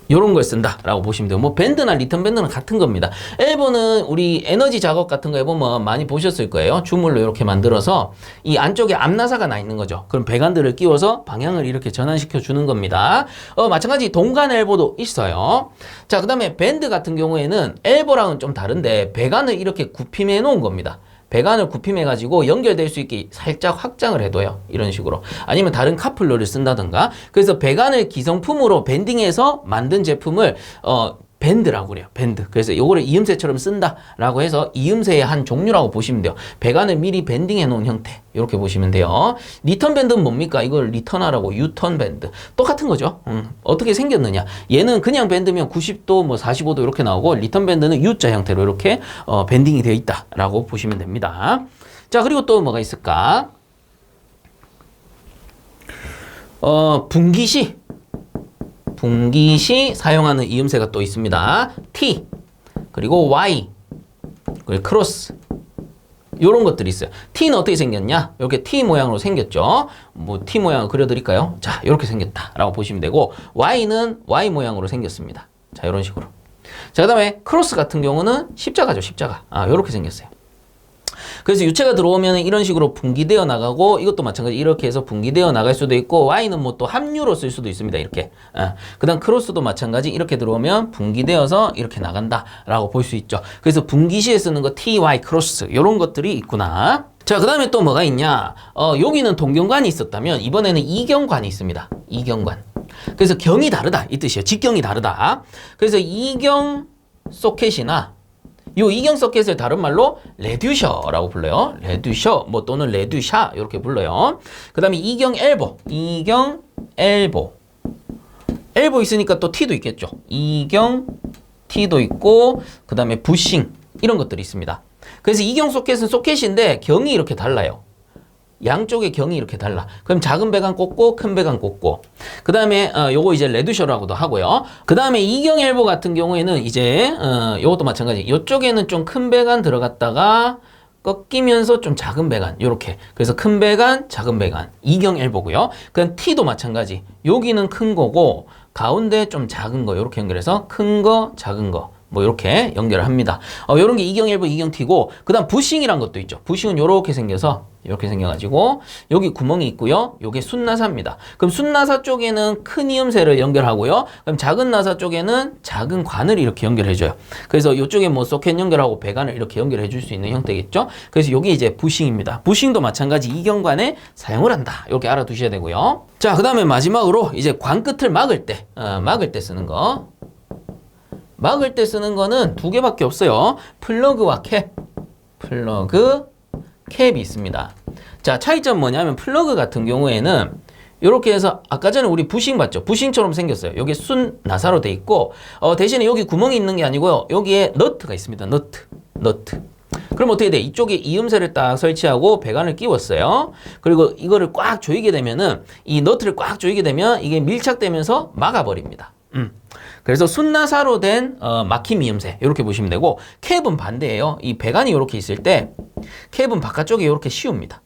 요런 걸 쓴다라고 보시면 돼요. 뭐 밴드나 리턴 밴드는 같은 겁니다. 엘보는 우리 에너지 작업 같은 거 해보면 많이 보셨을 거예요. 주물로 이렇게 만들어서 이 안쪽에 앞나사가 나 있는 거죠. 그럼 배관들을 끼워서 방향을 이렇게 전환시켜 주는 겁니다. 마찬가지 동관 엘보도 있어요. 자, 그 다음에 밴드 같은 경우에는 엘보랑은 좀 다른데 배관을 이렇게 굽힘해 놓은 겁니다. 배관을 굽힘해가지고 연결될 수 있게 살짝 확장을 해둬요. 이런 식으로. 아니면 다른 카플러를 쓴다든가. 그래서 배관을 기성품으로 밴딩해서 만든 제품을 밴드라고 그래요. 밴드. 그래서 요거를 이음새처럼 쓴다라고 해서 이음새의 한 종류라고 보시면 돼요. 배관을 미리 밴딩해 놓은 형태. 이렇게 보시면 돼요. 리턴 밴드는 뭡니까? 이걸 리턴하라고 유턴 밴드. 똑같은 거죠. 어떻게 생겼느냐? 얘는 그냥 밴드면 90도, 뭐 45도 이렇게 나오고 리턴 밴드는 U자 형태로 이렇게 밴딩이 되어 있다라고 보시면 됩니다. 자, 그리고 또 뭐가 있을까? 분기 시 사용하는 이음새가 또 있습니다. T, 그리고 Y, 그리고 크로스. 요런 것들이 있어요. T는 어떻게 생겼냐? 이렇게 T 모양으로 생겼죠. 뭐 T 모양을 그려드릴까요? 자, 이렇게 생겼다라고 보시면 되고, Y는 Y 모양으로 생겼습니다. 자, 이런 식으로. 자, 그 다음에 크로스 같은 경우는 십자가죠, 십자가. 요렇게 생겼어요. 그래서 유체가 들어오면 이런 식으로 분기되어 나가고, 이것도 마찬가지 이렇게 해서 분기되어 나갈 수도 있고, Y는 뭐 또 합류로 쓸 수도 있습니다. 이렇게. 그 다음 크로스도 마찬가지 이렇게 들어오면 분기되어서 이렇게 나간다라고 볼 수 있죠. 그래서 분기시에 쓰는 거 T, Y, 크로스 이런 것들이 있구나. 자, 그 다음에 또 뭐가 있냐? 여기는 동경관이 있었다면 이번에는 이경관이 있습니다. 이경관. 그래서 경이 다르다 이 뜻이에요. 직경이 다르다. 그래서 이경 소켓이나 요 이경 서킷을 다른 말로 레듀셔라고 불러요. 레듀셔 뭐 또는 레듀샤 이렇게 불러요. 그 다음에 이경 엘보 엘보. 엘보 있으니까 또 T도 있겠죠. 이경 T도 있고 그 다음에 부싱 이런 것들이 있습니다. 그래서 이경 소켓은 소켓인데 경이 이렇게 달라요. 양쪽의 경이 이렇게 달라. 그럼 작은 배관 꽂고 큰 배관 꽂고 그 다음에 요거 이제 레드셔라고도 하고요. 그 다음에 이경 엘보 같은 경우에는 이제 요것도 마찬가지. 요쪽에는 좀 큰 배관 들어갔다가 꺾이면서 좀 작은 배관 요렇게. 그래서 큰 배관 작은 배관 이경 엘보고요. 그럼 T도 마찬가지. 여기는 큰 거고 가운데 좀 작은 거 요렇게 연결해서 큰 거 작은 거 뭐 이렇게 연결을 합니다. 요런 게 이경 엘보 이경 T고 그 다음 부싱이란 것도 있죠. 부싱은 요렇게 생겨서 이렇게 생겨가지고 여기 구멍이 있고요. 요게 순나사입니다. 그럼 순나사 쪽에는 큰 이음새를 연결하고요. 그럼 작은 나사 쪽에는 작은 관을 이렇게 연결해줘요. 그래서 이쪽에 뭐 소켓 연결하고 배관을 이렇게 연결해 줄 수 있는 형태겠죠. 그래서 요게 이제 부싱입니다. 부싱도 마찬가지 이경관에 사용을 한다. 이렇게 알아두셔야 되고요. 자, 그 다음에 마지막으로 이제 관 끝을 막을 때 쓰는 거. 막을 때 쓰는 거는 두 개밖에 없어요. 플러그와 캡. 플러그, 캡이 있습니다. 자, 차이점 뭐냐면 플러그 같은 경우에는 이렇게 해서 아까 전에 우리 부싱 봤죠? 부싱처럼 생겼어요. 여기 순 나사로 돼 있고 대신에 여기 구멍이 있는 게 아니고요. 여기에 너트가 있습니다. 너트. 그럼 어떻게 돼? 이쪽에 이음새를 딱 설치하고 배관을 끼웠어요. 그리고 이거를 꽉 조이게 되면은 이 너트를 꽉 조이게 되면 이게 밀착되면서 막아버립니다. 그래서 순나사로 된 막힘 이음새 이렇게 보시면 되고 캡은 반대예요. 이 배관이 이렇게 있을 때 캡은 바깥쪽에 이렇게 씌웁니다.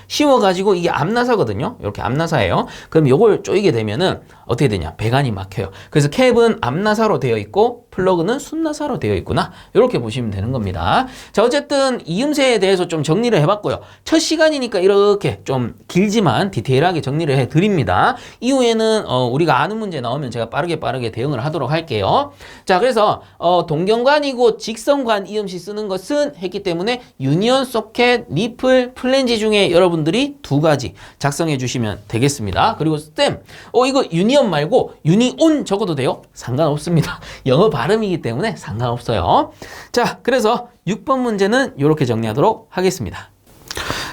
씌워가지고 이게 앞나사거든요. 이렇게 앞나사예요. 그럼 요걸 조이게 되면은 어떻게 되냐? 배관이 막혀요. 그래서 캡은 앞나사로 되어 있고 플러그는 순나사로 되어 있구나. 이렇게 보시면 되는 겁니다. 자, 어쨌든 이음새에 대해서 좀 정리를 해봤고요. 첫 시간이니까 이렇게 좀 길지만 디테일하게 정리를 해드립니다. 이후에는 우리가 아는 문제 나오면 제가 빠르게 대응을 하도록 할게요. 자, 그래서 동경관이고 직선관 이음시 쓰는 것은 했기 때문에 유니언, 소켓, 리플, 플랜지 중에 여러분들이 두 가지 작성해 주시면 되겠습니다. 그리고 스템, 이거 유니언 말고 유니온 적어도 돼요? 상관없습니다. 영어 발음이기 때문에 상관없어요. 자, 그래서 6번 문제는 이렇게 정리하도록 하겠습니다.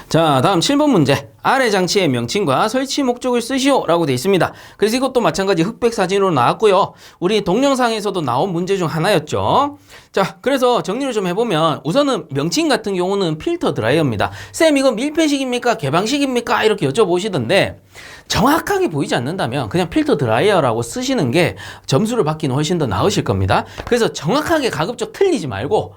자, 다음 7번 문제. 아래 장치의 명칭과 설치 목적을 쓰시오 라고 되어 있습니다. 그래서 이것도 마찬가지 흑백 사진으로 나왔고요. 우리 동영상에서도 나온 문제 중 하나였죠. 자, 그래서 정리를 좀 해보면 우선은 명칭 같은 경우는 필터 드라이어입니다. 쌤, 이거 밀폐식입니까? 개방식입니까? 이렇게 여쭤보시던데 정확하게 보이지 않는다면 그냥 필터 드라이어라고 쓰시는 게 점수를 받기는 훨씬 더 나으실 겁니다. 그래서 정확하게 가급적 틀리지 말고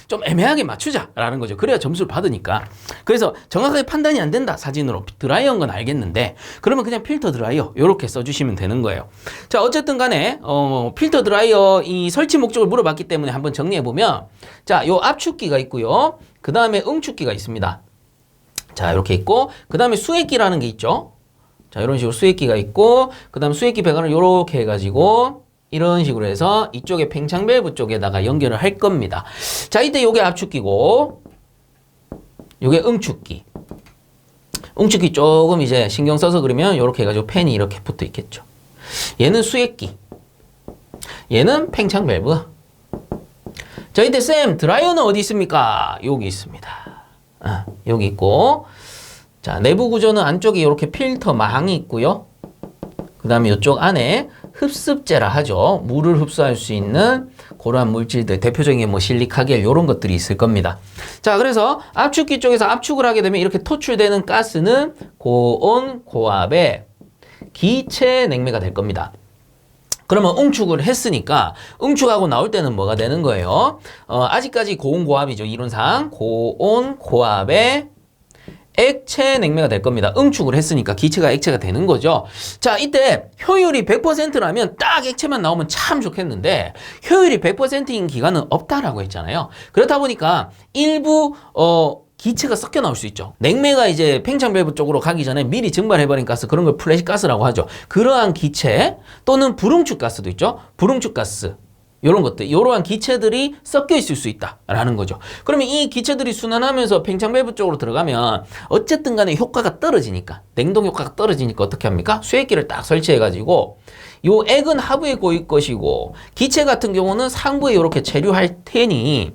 좀 애매하게 맞추자라는 거죠. 그래야 점수를 받으니까. 그래서 정확하게 판단이 안 된다. 사진으로 드라이어인 건 알겠는데 그러면 그냥 필터 드라이어 이렇게 써주시면 되는 거예요. 자, 어쨌든 간에 필터 드라이어 이 설치 목적을 물어봤기 때문에 한번 정리해보면 자, 요 압축기가 있고요. 그 다음에 응축기가 있습니다. 자, 이렇게 있고 그 다음에 수액기라는 게 있죠. 자, 이런 식으로 수액기가 있고 그 다음 수액기 배관을 이렇게 해가지고 이런 식으로 해서 이쪽에 팽창 밸브 쪽에다가 연결을 할 겁니다. 자, 이때 요게 압축기고 요게 응축기. 응축기 조금 이제 신경 써서 그러면 이렇게 해가지고 팬이 이렇게 붙어 있겠죠. 얘는 수액기. 얘는 팽창 밸브. 자, 이때 쌤 드라이어는 어디 있습니까? 여기 있습니다. 여기 있고 자, 내부 구조는 안쪽에 이렇게 필터 망이 있고요. 그 다음에 이쪽 안에 흡습제라 하죠. 물을 흡수할 수 있는 그러한 물질들, 대표적인 게 뭐 실리카겔 이런 것들이 있을 겁니다. 자, 그래서 압축기 쪽에서 압축을 하게 되면 이렇게 토출되는 가스는 고온, 고압의 기체 냉매가 될 겁니다. 그러면 응축을 했으니까 응축하고 나올 때는 뭐가 되는 거예요? 아직까지 고온, 고압이죠. 이론상 고온, 고압의 액체 냉매가 될 겁니다. 응축을 했으니까 기체가 액체가 되는 거죠. 자, 이때 효율이 100%라면 딱 액체만 나오면 참 좋겠는데 효율이 100%인 기간은 없다라고 했잖아요. 그렇다 보니까 일부 기체가 섞여 나올 수 있죠. 냉매가 이제 팽창 밸브 쪽으로 가기 전에 미리 증발해버린 가스, 그런 걸 플래시 가스라고 하죠. 그러한 기체 또는 불응축 가스도 있죠. 불응축 가스. 요런 것들, 이러한 기체들이 섞여 있을 수 있다라는 거죠. 그러면 이 기체들이 순환하면서 팽창 밸브 쪽으로 들어가면 어쨌든 간에 효과가 떨어지니까, 냉동 효과가 떨어지니까 어떻게 합니까? 수액기를 딱 설치해가지고 요 액은 하부에 고일 것이고 기체 같은 경우는 상부에 이렇게 체류할 테니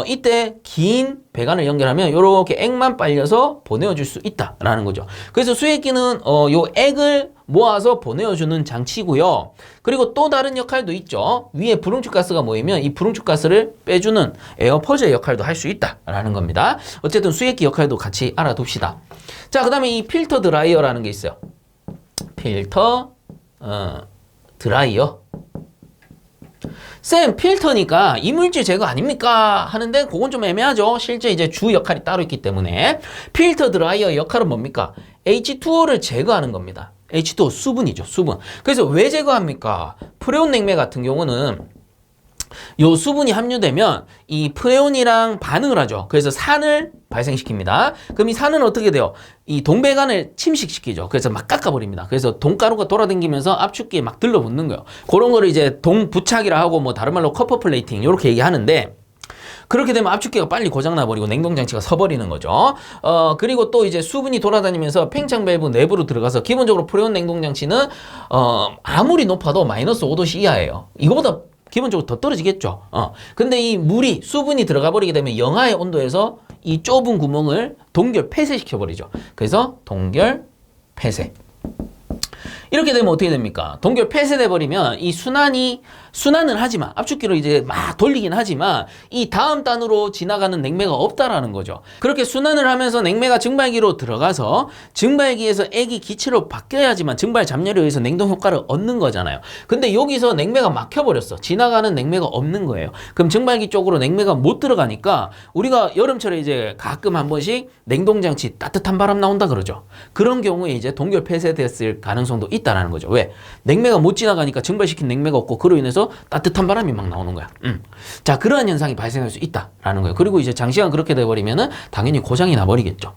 이때 긴 배관을 연결하면 이렇게 액만 빨려서 보내줄 수 있다라는 거죠. 그래서 수액기는 요 액을 모아서 보내어주는 장치고요. 그리고 또 다른 역할도 있죠. 위에 불응축가스가 모이면 이 불응축가스를 빼주는 에어퍼즈의 역할도 할 수 있다라는 겁니다. 어쨌든 수액기 역할도 같이 알아둡시다. 자, 그 다음에 이 필터 드라이어라는 게 있어요. 필터 드라이어. 쌤, 필터니까 이물질 제거 아닙니까? 하는데 그건 좀 애매하죠. 실제 이제 주 역할이 따로 있기 때문에 필터 드라이어 역할은 뭡니까? H2O를 제거하는 겁니다. H2O 수분이죠, 수분. 그래서 왜 제거합니까? 프레온 냉매 같은 경우는 요 수분이 함유되면 이 프레온이랑 반응을 하죠. 그래서 산을 발생시킵니다. 그럼 이 산은 어떻게 돼요? 이 동배관을 침식시키죠. 그래서 막 깎아버립니다. 그래서 동가루가 돌아다니면서 압축기에 막 들러붙는 거예요. 그런 거를 이제 동부착이라 하고 뭐 다른 말로 커퍼 플레이팅 이렇게 얘기하는데, 그렇게 되면 압축기가 빨리 고장나버리고 냉동장치가 서버리는 거죠. 그리고 또 이제 수분이 돌아다니면서 팽창 밸브 내부로 들어가서 기본적으로 프레온 냉동장치는 아무리 높아도 마이너스 5도씨 이하예요. 이거보다 기본적으로 더 떨어지겠죠. 근데 이 물이, 수분이 들어가 버리게 되면 영하의 온도에서 이 좁은 구멍을 동결 폐쇄시켜 버리죠. 그래서 동결 폐쇄. 이렇게 되면 어떻게 됩니까? 동결 폐쇄돼 버리면 이 순환을 하지만, 압축기로 이제 막 돌리긴 하지만 이 다음 단으로 지나가는 냉매가 없다라는 거죠. 그렇게 순환을 하면서 냉매가 증발기로 들어가서 증발기에서 액이 기체로 바뀌어야지만 증발 잡열에 의해서 냉동 효과를 얻는 거잖아요. 근데 여기서 냉매가 막혀버렸어. 지나가는 냉매가 없는 거예요. 그럼 증발기 쪽으로 냉매가 못 들어가니까 우리가 여름철에 이제 가끔 한 번씩 냉동장치 따뜻한 바람 나온다 그러죠. 그런 경우에 이제 동결 폐쇄됐을 가능성도 있다라는 거죠. 왜? 냉매가 못 지나가니까 증발시킨 냉매가 없고 그로 인해서 따뜻한 바람이 막 나오는 거야. 자, 그러한 현상이 발생할 수 있다라는 거예요. 그리고 이제 장시간 그렇게 돼버리면은 당연히 고장이 나버리겠죠.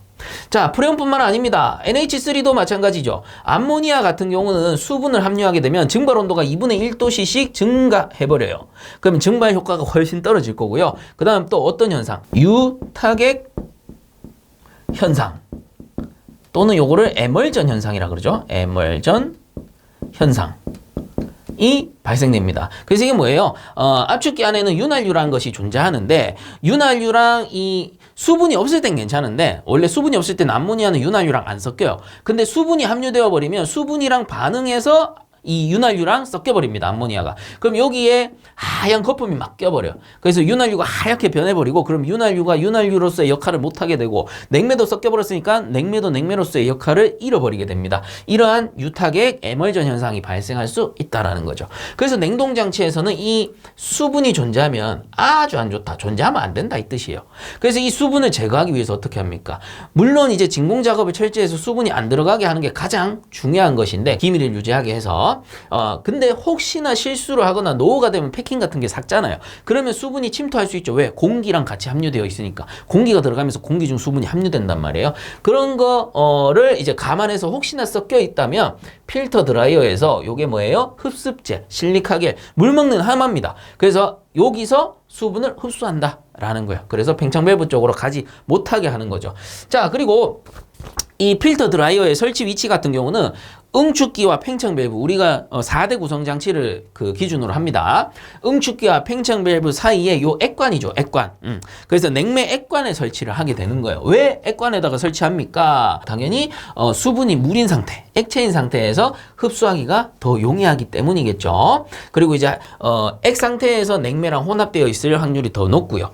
자, 프레온뿐만 아닙니다. NH3도 마찬가지죠. 암모니아 같은 경우는 수분을 함유하게 되면 증발 온도가 2분의 1도씨씩 증가해버려요. 그러면 증발 효과가 훨씬 떨어질 거고요. 그 다음 또 어떤 현상? 유타객 현상. 또는 요거를 에멀전 현상이라 그러죠. 에멀전 현상. 이 발생됩니다. 그래서 이게 뭐예요? 압축기 안에는 윤활유라는 것이 존재하는데, 윤활유랑 이 수분이 없을 땐 괜찮은데, 원래 수분이 없을 땐 암모니아는 윤활유랑 안 섞여요. 근데 수분이 함유되어 버리면 수분이랑 반응해서 이 윤활유랑 섞여버립니다, 암모니아가. 그럼 여기에 하얀 거품이 막 껴버려요. 그래서 윤활유가 하얗게 변해버리고, 그럼 윤활유가 윤활유로서의 역할을 못하게 되고, 냉매도 섞여버렸으니까 냉매도 냉매로서의 역할을 잃어버리게 됩니다. 이러한 유타객 에멀전 현상이 발생할 수 있다라는 거죠. 그래서 냉동장치에서는 이 수분이 존재하면 아주 안 좋다, 존재하면 안 된다, 이 뜻이에요. 그래서 이 수분을 제거하기 위해서 어떻게 합니까? 물론 이제 진공 작업을 철저해서 수분이 안 들어가게 하는 게 가장 중요한 것인데, 기밀을 유지하게 해서. 근데 혹시나 실수를 하거나 노후가 되면 패킹 같은 게 삭잖아요. 그러면 수분이 침투할 수 있죠. 왜? 공기랑 같이 함유되어 있으니까. 공기가 들어가면서 공기 중 수분이 함유된단 말이에요. 그런 거를 이제 감안해서 혹시나 섞여 있다면 필터 드라이어에서 요게 뭐예요? 흡습제, 실리카겔, 물 먹는 하마입니다. 그래서 여기서 수분을 흡수한다 라는 거예요. 그래서 팽창 밸브 쪽으로 가지 못하게 하는 거죠. 자, 그리고 이 필터 드라이어의 설치 위치 같은 경우는 응축기와 팽창 밸브, 우리가 4대 구성 장치를 그 기준으로 합니다. 응축기와 팽창 밸브 사이에 요 액관이죠, 액관. 그래서 냉매 액관에 설치를 하게 되는 거예요. 왜 액관에다가 설치합니까? 당연히 수분이 물인 상태, 액체인 상태에서 흡수하기가 더 용이하기 때문이겠죠. 그리고 이제 액 상태에서 냉매랑 혼합되어 있을 확률이 더 높고요.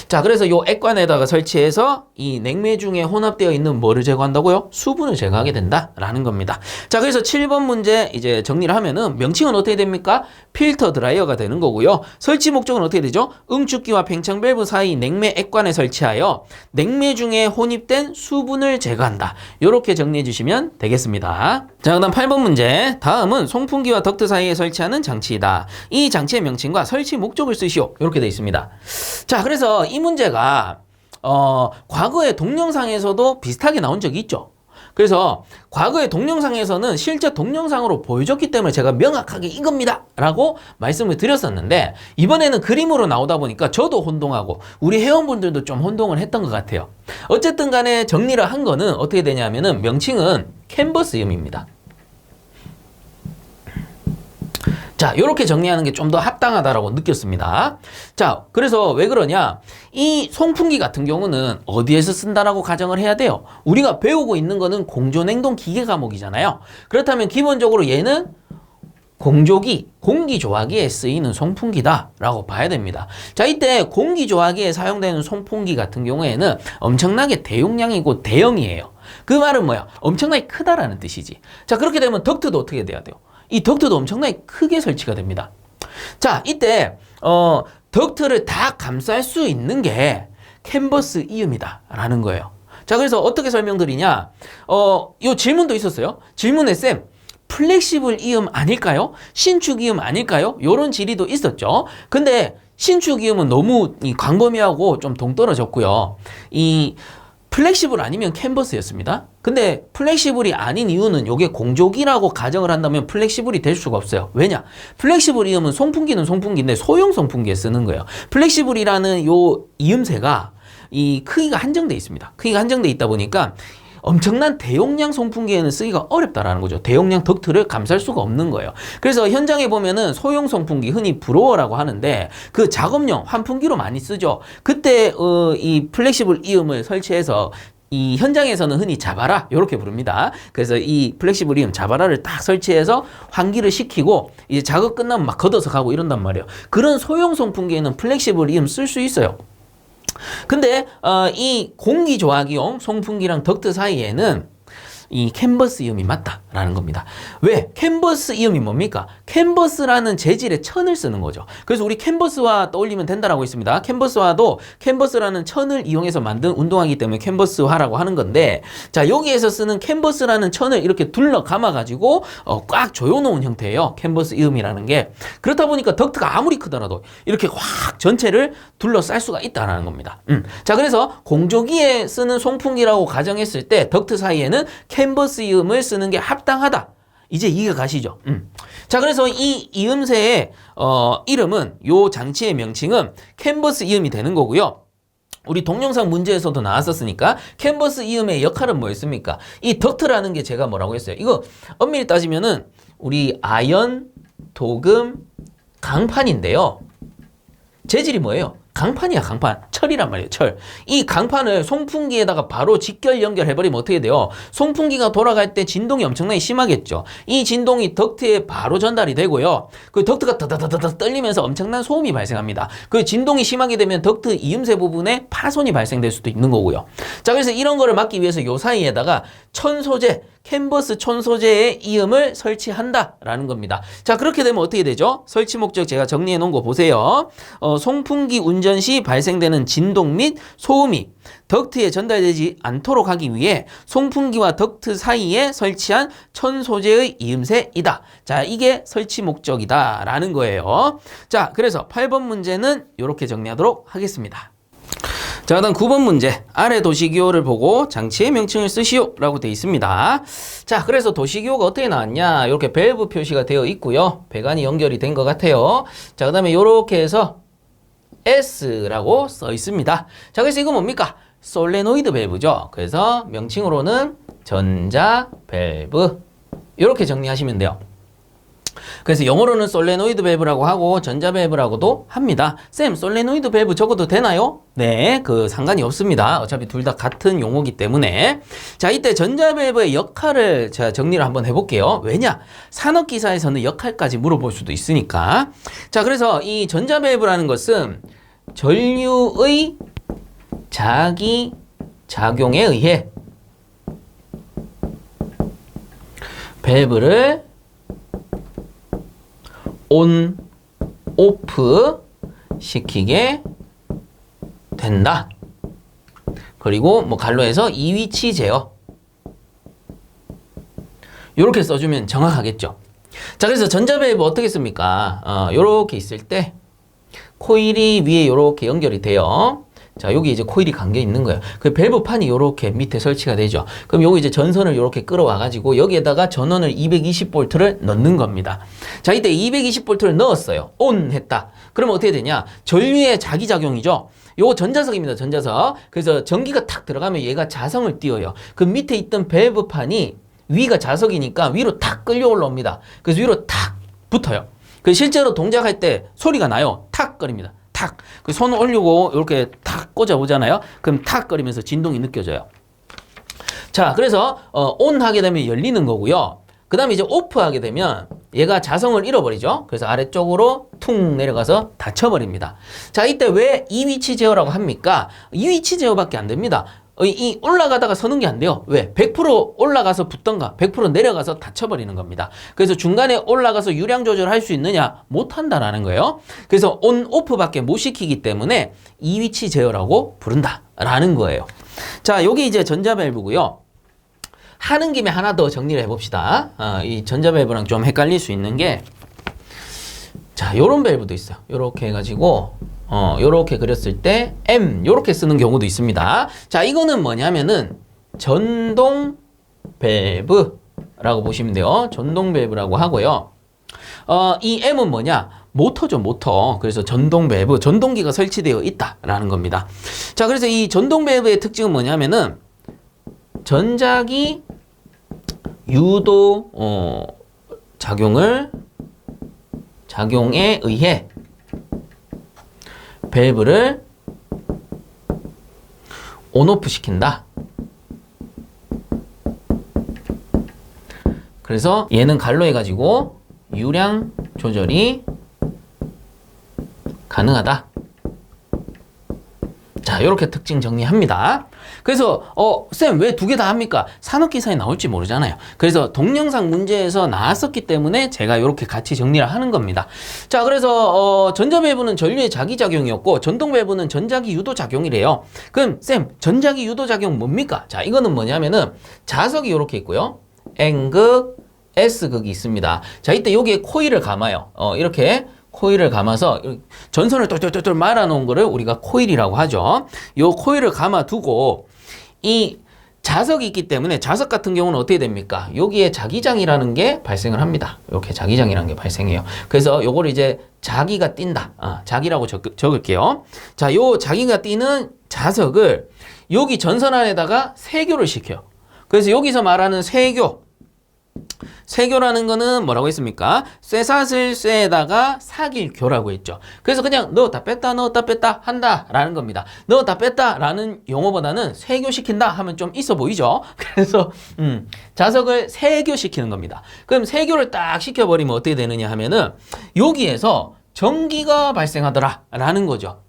자, 그래서 요 액관에다가 설치해서 이 냉매 중에 혼합되어 있는 뭐를 제거한다고요? 수분을 제거하게 된다라는 겁니다. 자, 그래서 7번 문제 이제 정리를 하면은 명칭은 어떻게 됩니까? 필터 드라이어가 되는 거고요. 설치 목적은 어떻게 되죠? 응축기와 팽창 밸브 사이 냉매 액관에 설치하여 냉매 중에 혼입된 수분을 제거한다. 이렇게 정리해 주시면 되겠습니다. 자, 그다음 8번 문제. 다음은 송풍기와 덕트 사이에 설치하는 장치이다. 이 장치의 명칭과 설치 목적을 쓰시오. 이렇게 되어 있습니다. 자, 그래서 이 문제가 과거의 동영상에서도 비슷하게 나온 적이 있죠. 그래서 과거의 동영상에서는 실제 동영상으로 보여줬기 때문에 제가 명확하게 이겁니다 라고 말씀을 드렸었는데, 이번에는 그림으로 나오다 보니까 저도 혼동하고 우리 회원분들도 좀 혼동을 했던 것 같아요. 어쨌든 간에 정리를 한 거는 어떻게 되냐면은 명칭은 캔버스염입니다. 자, 이렇게 정리하는 게 좀 더 합당하다라고 느꼈습니다. 자, 그래서 왜 그러냐? 이 송풍기 같은 경우는 어디에서 쓴다라고 가정을 해야 돼요? 우리가 배우고 있는 거는 공조냉동 기계 과목이잖아요. 그렇다면 기본적으로 얘는 공조기, 공기조화기에 쓰이는 송풍기다라고 봐야 됩니다. 자, 이때 공기조화기에 사용되는 송풍기 같은 경우에는 엄청나게 대용량이고 대형이에요. 그 말은 뭐야? 엄청나게 크다라는 뜻이지. 자, 그렇게 되면 덕트도 어떻게 돼야 돼요? 이 덕트도 엄청나게 크게 설치가 됩니다. 자, 이때 덕트를 다 감쌀 수 있는 게 캔버스 이음이다 라는 거예요. 자, 그래서 어떻게 설명드리냐? 요 질문도 있었어요. 질문에 쌤, 플렉시블 이음 아닐까요? 신축 이음 아닐까요? 요런 질의도 있었죠. 근데 신축 이음은 너무 광범위하고 좀 동떨어졌고요. 이 플렉시블 아니면 캔버스였습니다. 근데 플렉시블이 아닌 이유는 요게 공조기라고 가정을 한다면 플렉시블이 될 수가 없어요. 왜냐? 플렉시블 이음은 송풍기는 송풍기인데 소형 송풍기에 쓰는 거예요. 플렉시블이라는 요 이음새가 이 크기가 한정돼 있습니다. 크기가 한정돼 있다 보니까 엄청난 대용량 송풍기에는 쓰기가 어렵다라는 거죠. 대용량 덕트를 감쌀 수가 없는 거예요. 그래서 현장에 보면은 소형 송풍기, 흔히 브로어라고 하는데 그 작업용 환풍기로 많이 쓰죠. 그때 이 플렉시블 이음을 설치해서 이 현장에서는 흔히 자바라 이렇게 부릅니다. 그래서 이 플렉시블 이음 자바라를 딱 설치해서 환기를 시키고 이제 작업 끝나면 막 걷어서 가고 이런단 말이에요. 그런 소형 송풍기에는 플렉시블 이음 쓸 수 있어요. 근데 이 공기조화기용 송풍기랑 덕트 사이에는 이 캔버스 이음이 맞다라는 겁니다. 왜? 캔버스 이음이 뭡니까? 캔버스라는 재질의 천을 쓰는 거죠. 그래서 우리 캔버스화 떠올리면 된다라고 있습니다. 캔버스화도 캔버스라는 천을 이용해서 만든 운동화이기 때문에 캔버스화라고 하는 건데, 자, 여기에서 쓰는 캔버스라는 천을 이렇게 둘러 감아가지고 꽉 조여놓은 형태예요. 캔버스 이음이라는 게. 그렇다 보니까 덕트가 아무리 크더라도 이렇게 확 전체를 둘러쌀 수가 있다라는 겁니다. 자, 그래서 공조기에 쓰는 송풍기라고 가정했을 때 덕트 사이에는 캔버스 이음을 쓰는 게 합당하다. 이제 이해가 가시죠? 자, 그래서 이 이음새의 이름은, 요 장치의 명칭은 캔버스 이음이 되는 거고요. 우리 동영상 문제에서도 나왔었으니까 캔버스 이음의 역할은 뭐였습니까? 이 덕트라는 게 제가 뭐라고 했어요? 이거 엄밀히 따지면은 우리 아연, 도금, 강판인데요. 재질이 뭐예요? 강판이야, 강판. 철이란 말이에요, 철. 이 강판을 송풍기에다가 바로 직결 연결해버리면 어떻게 돼요? 송풍기가 돌아갈 때 진동이 엄청나게 심하겠죠. 이 진동이 덕트에 바로 전달이 되고요. 그 덕트가 다다다다다 떨리면서 엄청난 소음이 발생합니다. 그 진동이 심하게 되면 덕트 이음새 부분에 파손이 발생될 수도 있는 거고요. 자, 그래서 이런 거를 막기 위해서 요 사이에다가 천 소재, 캔버스 천 소재의 이음을 설치한다라는 겁니다. 자, 그렇게 되면 어떻게 되죠? 설치 목적 제가 정리해 놓은 거 보세요. 송풍기 운전 시 발생되는 진동 및 소음이 덕트에 전달되지 않도록 하기 위해 송풍기와 덕트 사이에 설치한 천 소재의 이음새이다. 자, 이게 설치 목적이다라는 거예요. 자, 그래서 8번 문제는 이렇게 정리하도록 하겠습니다. 자, 그다음 9번 문제. 아래 도시기호를 보고 장치의 명칭을 쓰시오 라고 되어 있습니다. 자, 그래서 도시기호가 어떻게 나왔냐? 이렇게 밸브 표시가 되어 있고요. 배관이 연결이 된 것 같아요. 자, 그 다음에 이렇게 해서 S라고 써 있습니다. 자, 그래서 이거 뭡니까? 솔레노이드 밸브죠. 그래서 명칭으로는 전자 밸브, 이렇게 정리하시면 돼요. 그래서 영어로는 솔레노이드 밸브라고 하고 전자 밸브라고도 합니다. 쌤, 솔레노이드 밸브 적어도 되나요? 네, 상관이 없습니다. 어차피 둘 다 같은 용어기 때문에. 자, 이때 전자 밸브의 역할을 제가 정리를 한번 해볼게요. 왜냐? 산업기사에서는 역할까지 물어볼 수도 있으니까. 자, 그래서 이 전자 밸브라는 것은 전류의 자기 작용에 의해 밸브를 온, 오프 시키게 된다. 그리고 뭐 갈로에서 이위치 제어, 이렇게 써주면 정확하겠죠. 자, 그래서 전자밸브 어떻게 씁니까? 요렇게 있을 때 코일이 위에 요렇게 연결이 돼요. 자, 여기 이제 코일이 감겨 있는 거예요. 그 밸브판이 요렇게 밑에 설치가 되죠. 그럼 요거 이제 전선을 요렇게 끌어와가지고 여기에다가 전원을 220V를 넣는 겁니다. 자, 이때 220V를 넣었어요. ON 했다. 그러면 어떻게 되냐? 전류의 자기작용이죠. 요거 전자석입니다, 전자석. 그래서 전기가 탁 들어가면 얘가 자성을 띄워요. 그 밑에 있던 밸브판이, 위가 자석이니까 위로 탁 끌려 올라옵니다. 그래서 위로 탁 붙어요. 그 실제로 동작할 때 소리가 나요. 탁 거립니다. 탁. 그 손 올리고 이렇게 탁 꽂아 보잖아요. 그럼 탁 거리면서 진동이 느껴져요. 자, 그래서 온 하게 되면 열리는 거고요. 그 다음에 이제 오프 하게 되면 얘가 자성을 잃어버리죠. 그래서 아래쪽으로 퉁 내려가서 닫혀버립니다. 자, 이때 왜 이 위치 제어라고 합니까? 이 위치 제어밖에 안 됩니다. 이 올라가다가 서는 게 안 돼요. 왜? 100% 올라가서 붙던가 100% 내려가서 닫혀버리는 겁니다. 그래서 중간에 올라가서 유량 조절할 수 있느냐? 못한다라는 거예요. 그래서 온, 오프밖에 못 시키기 때문에 이 위치 제어라고 부른다라는 거예요. 자, 여기 이제 전자밸브고요. 하는 김에 하나 더 정리를 해봅시다. 이 전자밸브랑 좀 헷갈릴 수 있는 게, 자, 요런 밸브도 있어요. 요렇게 해가지고 요렇게 그렸을 때 M 요렇게 쓰는 경우도 있습니다. 자, 이거는 뭐냐면은 전동 밸브라고 보시면 돼요. 전동 밸브라고 하고요. 이 M은 뭐냐? 모터죠, 모터. 그래서 전동 밸브, 전동기가 설치되어 있다라는 겁니다. 자, 그래서 이 전동 밸브의 특징은 뭐냐면은 전자기 유도 작용에 의해 밸브를 온오프 시킨다. 그래서 얘는 갈로 해가지고 유량 조절이 가능하다. 자, 이렇게 특징 정리합니다. 그래서 쌤 왜 두 개 다 합니까? 산업기사에 나올지 모르잖아요. 그래서 동영상 문제에서 나왔었기 때문에 제가 이렇게 같이 정리를 하는 겁니다. 자, 그래서 전자밸브는 전류의 자기작용이었고 전동밸브는 전자기 유도작용이래요. 그럼 쌤 전자기 유도작용 뭡니까? 자, 이거는 뭐냐면은 자석이 이렇게 있고요. N극, S극이 있습니다. 자, 이때 여기에 코일을 감아요. 이렇게 코일을 감아서 전선을 똘똘똘똘 말아놓은 거를 우리가 코일이라고 하죠. 요 코일을 감아두고 이 자석이 있기 때문에 자석 같은 경우는 어떻게 됩니까? 여기에 자기장이라는 게 발생을 합니다. 이렇게 자기장이라는 게 발생해요. 그래서 요걸 이제 자기가 띈다. 자기라고 적을게요. 자, 요 자기가 띄는 자석을 여기 전선 안에다가 세교를 시켜요. 그래서 여기서 말하는 세교라는 거는 뭐라고 했습니까? 쇠사슬 쇠에다가 사길교라고 했죠. 그래서 그냥 넣었다 뺐다 한다 라는 겁니다. 넣었다 뺐다 라는 용어보다는 세교시킨다 하면 좀 있어 보이죠? 그래서 자석을 세교시키는 겁니다. 그럼 세교를 딱 시켜버리면 어떻게 되느냐 하면은 여기에서 전기가 발생하더라 라는 거죠.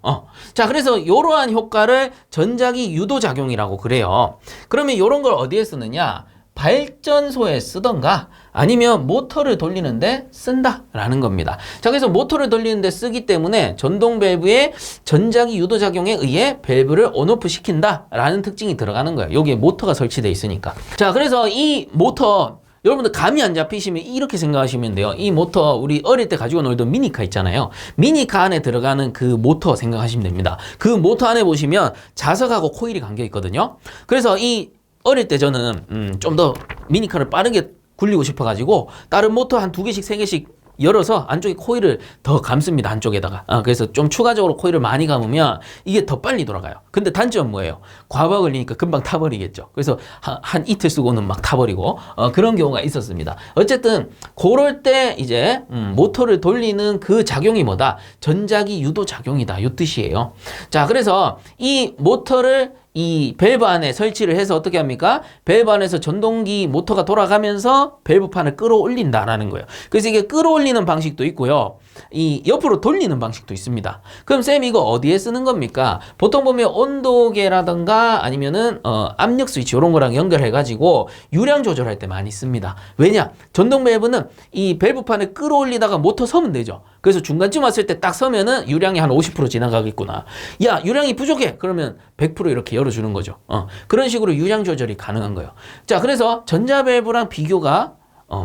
자, 그래서 이러한 효과를 전자기 유도작용이라고 그래요. 그러면 이런 걸 어디에 쓰느냐? 발전소에 쓰던가 아니면 모터를 돌리는데 쓴다라는 겁니다. 자, 그래서 모터를 돌리는데 쓰기 때문에 전동 밸브의 전자기 유도작용에 의해 밸브를 온오프 시킨다라는 특징이 들어가는 거예요. 여기에 모터가 설치되어 있으니까. 자, 그래서 이 모터 여러분들 감이 안 잡히시면 이렇게 생각하시면 돼요. 이 모터 우리 어릴 때 가지고 놀던 미니카 있잖아요. 미니카 안에 들어가는 그 모터 생각하시면 됩니다. 그 모터 안에 보시면 자석하고 코일이 감겨 있거든요. 그래서 이 어릴 때 저는 좀 더 미니카를 빠르게 굴리고 싶어가지고 다른 모터 한 2개씩 3개씩 열어서 안쪽에 코일을 더 감습니다. 한쪽에다가. 그래서 좀 추가적으로 코일을 많이 감으면 이게 더 빨리 돌아가요. 근데 단점은 뭐예요? 과부하 걸리니까 금방 타버리겠죠. 그래서 한 이틀 쓰고는 막 타버리고 그런 경우가 있었습니다. 어쨌든 그럴 때 이제 모터를 돌리는 그 작용이 뭐다? 전자기 유도 작용이다. 이 뜻이에요. 자, 그래서 이 모터를 이 밸브 안에 설치를 해서 어떻게 합니까? 밸브 안에서 전동기 모터가 돌아가면서 밸브판을 끌어올린다라는 거예요. 그래서 이게 끌어올리는 방식도 있고요. 이 옆으로 돌리는 방식도 있습니다. 그럼 쌤 이거 어디에 쓰는 겁니까? 보통 보면 온도계라든가 아니면은 압력 스위치 이런 거랑 연결해 가지고 유량 조절할 때 많이 씁니다. 왜냐? 전동 밸브는 이 밸브판을 끌어올리다가 모터 서면 되죠. 그래서 중간쯤 왔을 때 딱 서면은 유량이 한 50% 지나가겠구나. 야, 유량이 부족해. 그러면 100% 이렇게 열어주는 거죠. 그런 식으로 유량 조절이 가능한 거예요. 자, 그래서 전자밸브랑 비교가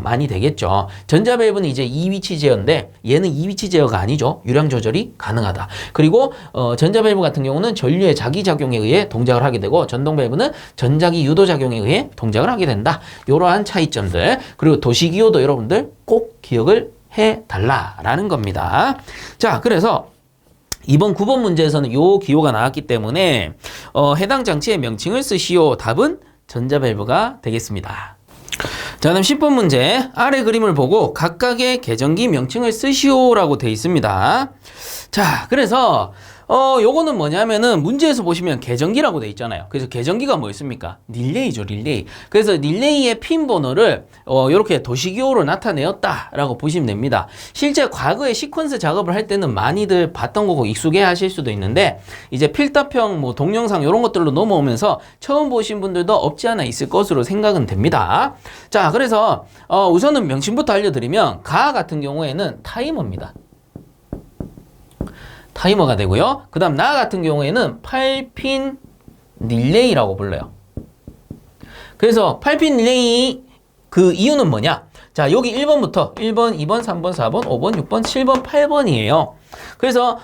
많이 되겠죠. 전자밸브는 이제 2위치 제어인데 얘는 2위치 제어가 아니죠. 유량 조절이 가능하다. 그리고 전자밸브 같은 경우는 전류의 자기작용에 의해 동작을 하게 되고 전동밸브는 전자기 유도작용에 의해 동작을 하게 된다. 이러한 차이점들. 그리고 도시기호도 여러분들 꼭 기억을 해달라라는 겁니다. 자, 그래서 이번 9번 문제에서는 요 기호가 나왔기 때문에 해당 장치의 명칭을 쓰시오. 답은 전자밸브가 되겠습니다. 자, 그다음 10번 문제. 아래 그림을 보고 각각의 계정기 명칭을 쓰시오라고 돼 있습니다. 자, 그래서 요거는 뭐냐면은 문제에서 보시면 계정기라고 돼 있잖아요. 그래서 계정기가 뭐였습니까? 릴레이죠, 릴레이. 그래서 릴레이의 핀 번호를 요렇게 도식이호로 나타내었다라고 보시면 됩니다. 실제 과거에 시퀀스 작업을 할 때는 많이들 봤던 거고 익숙해 하실 수도 있는데 이제 필답형 뭐 동영상 요런 것들로 넘어오면서 처음 보신 분들도 없지 않아 있을 것으로 생각은 됩니다. 자, 그래서 우선은 명칭부터 알려드리면 가 같은 경우에는 타이머입니다. 타이머가 되고요. 그 다음 나 같은 경우에는 8핀 릴레이라고 불러요. 그래서 8핀 릴레이 그 이유는 뭐냐? 자, 여기 1번부터 1번, 2번, 3번, 4번, 5번, 6번, 7번, 8번이에요. 그래서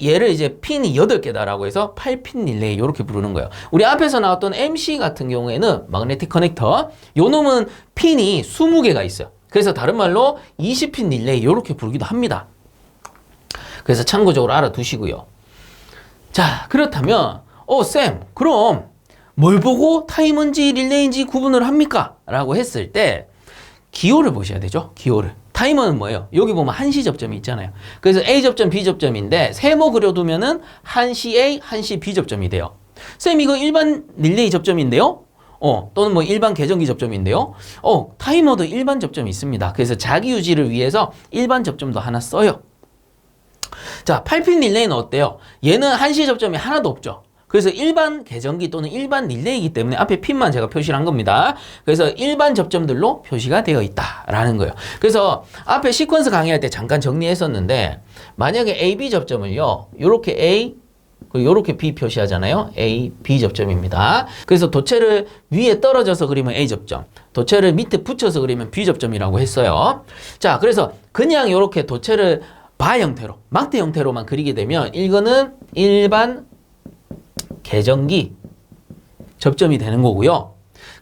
얘를 이제 핀이 8개다라고 해서 8핀 릴레이 이렇게 부르는 거예요. 우리 앞에서 나왔던 MC 같은 경우에는 마그네틱 커넥터, 요 놈은 핀이 20개가 있어요. 그래서 다른 말로 20핀 릴레이 이렇게 부르기도 합니다. 그래서 참고적으로 알아두시고요. 자, 그렇다면 쌤, 그럼 뭘 보고 타이머인지 릴레이인지 구분을 합니까? 라고 했을 때 기호를 보셔야 되죠. 기호를. 타이머는 뭐예요? 여기 보면 한시 접점이 있잖아요. 그래서 A 접점, B 접점인데 세모 그려두면은 한시 A, 한시 B 접점이 돼요. 쌤, 이거 일반 릴레이 접점인데요? 또는 뭐 일반 계정기 접점인데요? 타이머도 일반 접점이 있습니다. 그래서 자기 유지를 위해서 일반 접점도 하나 써요. 자, 8핀 릴레이는 어때요? 얘는 한시 접점이 하나도 없죠. 그래서 일반 계정기 또는 일반 릴레이이기 때문에 앞에 핀만 제가 표시를 한 겁니다. 그래서 일반 접점들로 표시가 되어 있다라는 거예요. 그래서 앞에 시퀀스 강의할 때 잠깐 정리했었는데 만약에 A, B 접점을요. 요렇게 A 그리고 요렇게 B 표시하잖아요. A, B 접점입니다. 그래서 도체를 위에 떨어져서 그리면 A 접점, 도체를 밑에 붙여서 그리면 B 접점이라고 했어요. 자, 그래서 그냥 요렇게 도체를 바 형태로, 막대 형태로만 그리게 되면 이거는 일반 계정기 접점이 되는 거고요.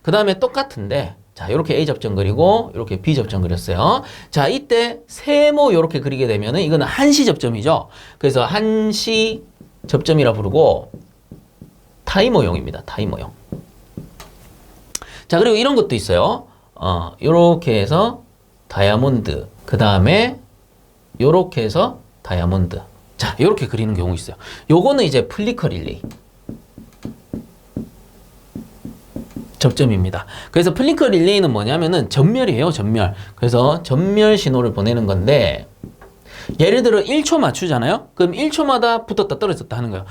그 다음에 똑같은데 자, 요렇게 A 접점 그리고 요렇게 B 접점 그렸어요. 자, 이때 세모 요렇게 그리게 되면은 이거는 한시 접점이죠. 그래서 한시 접점이라 부르고 타이머용입니다. 타이머용. 자, 그리고 이런 것도 있어요. 요렇게 해서 다이아몬드, 그 다음에 요렇게 해서 다이아몬드. 자, 요렇게 그리는 경우 있어요. 요거는 이제 플리커 릴레이 접점입니다. 그래서 플리커 릴레이는 뭐냐면은 전멸이에요, 전멸. 그래서 전멸 신호를 보내는 건데 예를 들어 1초 맞추잖아요? 그럼 1초마다 붙었다 떨어졌다 하는 거예요.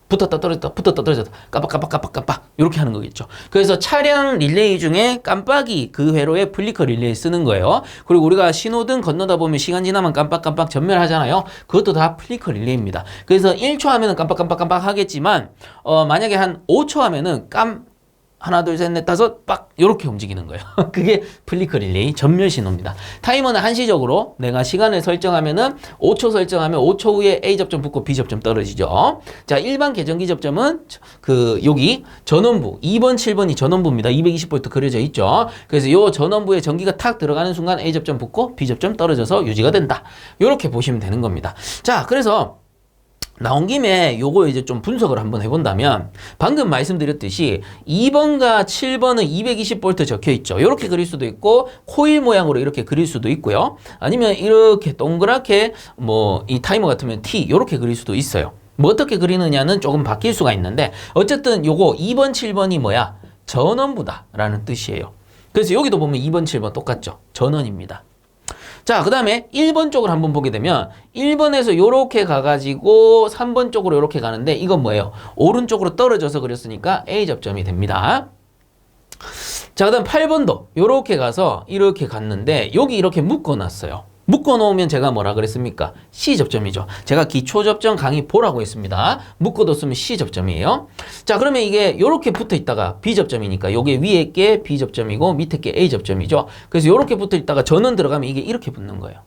붙었다 떨어졌다, 붙었다 떨어졌다, 깜빡 이렇게 하는 거겠죠. 그래서 차량 릴레이 중에 깜빡이 그 회로에 플리커 릴레이 쓰는 거예요. 그리고 우리가 신호등 건너다 보면 시간 지나면 깜빡 전멸하잖아요. 그것도 다 플리커 릴레이입니다. 그래서 1초 하면은 깜빡 하겠지만 만약에 한 5초 하면은 하나, 둘, 셋, 넷, 다섯, 빡! 요렇게 움직이는 거예요. 그게 플리커 릴레이 전멸 신호입니다. 타이머는 한시적으로 내가 시간을 설정하면은 5초 설정하면 5초 후에 A 접점 붙고 B 접점 떨어지죠. 자, 일반 계정기 접점은 여기 전원부 2번, 7번이 전원부입니다. 220V 그려져 있죠. 그래서 요 전원부에 전기가 탁 들어가는 순간 A 접점 붙고 B 접점 떨어져서 유지가 된다. 요렇게 보시면 되는 겁니다. 자, 그래서 나온 김에 요거 이제 좀 분석을 한번 해본다면 방금 말씀드렸듯이 2번과 7번은 220V 적혀 있죠. 이렇게 그릴 수도 있고 코일 모양으로 이렇게 그릴 수도 있고요. 아니면 이렇게 동그랗게 뭐 이 타이머 같으면 T 이렇게 그릴 수도 있어요. 뭐 어떻게 그리느냐는 조금 바뀔 수가 있는데 어쨌든 요거 2번, 7번이 뭐야? 전원부다 라는 뜻이에요. 그래서 여기도 보면 2번, 7번 똑같죠. 전원입니다. 자, 그 다음에 1번 쪽을 한번 보게 되면 1번에서 요렇게 가가지고 3번 쪽으로 요렇게 가는데 이건 뭐예요? 오른쪽으로 떨어져서 그렸으니까 A 접점이 됩니다. 자, 그 다음 8번도 요렇게 가서 이렇게 갔는데 여기 이렇게 묶어놨어요. 묶어놓으면 제가 뭐라 그랬습니까? C 접점이죠. 제가 기초 접점 강의 보라고 했습니다. 묶어뒀으면 C 접점이에요. 자, 그러면 이게 이렇게 붙어 있다가 B 접점이니까 여기 위에 게 B 접점이고 밑에 게 A 접점이죠. 그래서 이렇게 붙어 있다가 전원 들어가면 이게 이렇게 붙는 거예요.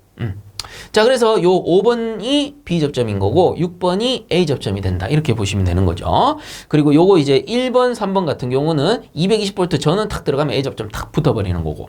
자, 그래서 요 5번이 B 접점인 거고 6번이 A 접점이 된다. 이렇게 보시면 되는 거죠. 그리고 요거 이제 1번, 3번 같은 경우는 220V 전원 탁 들어가면 A 접점 탁 붙어버리는 거고.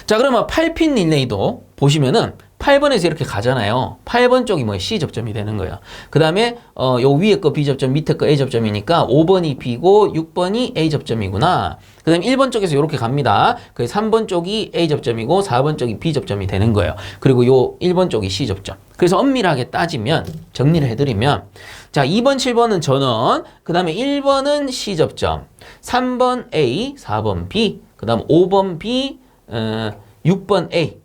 자, 그러면 8핀 릴레이도 보시면은 8번에서 이렇게 가잖아요. 8번 쪽이 뭐예요? C 접점이 되는 거예요. 그 다음에 요 위에 거 B 접점, 밑에 거 A 접점이니까 5번이 B고 6번이 A 접점이구나. 그 다음에 1번 쪽에서 이렇게 갑니다. 그래서 3번 쪽이 A 접점이고 4번 쪽이 B 접점이 되는 거예요. 그리고 요 1번 쪽이 C 접점. 그래서 엄밀하게 따지면 정리를 해드리면 자 2번, 7번은 전원, 그 다음에 1번은 C 접점, 3번 A, 4번 B, 그 다음 5번 B, 6번 A,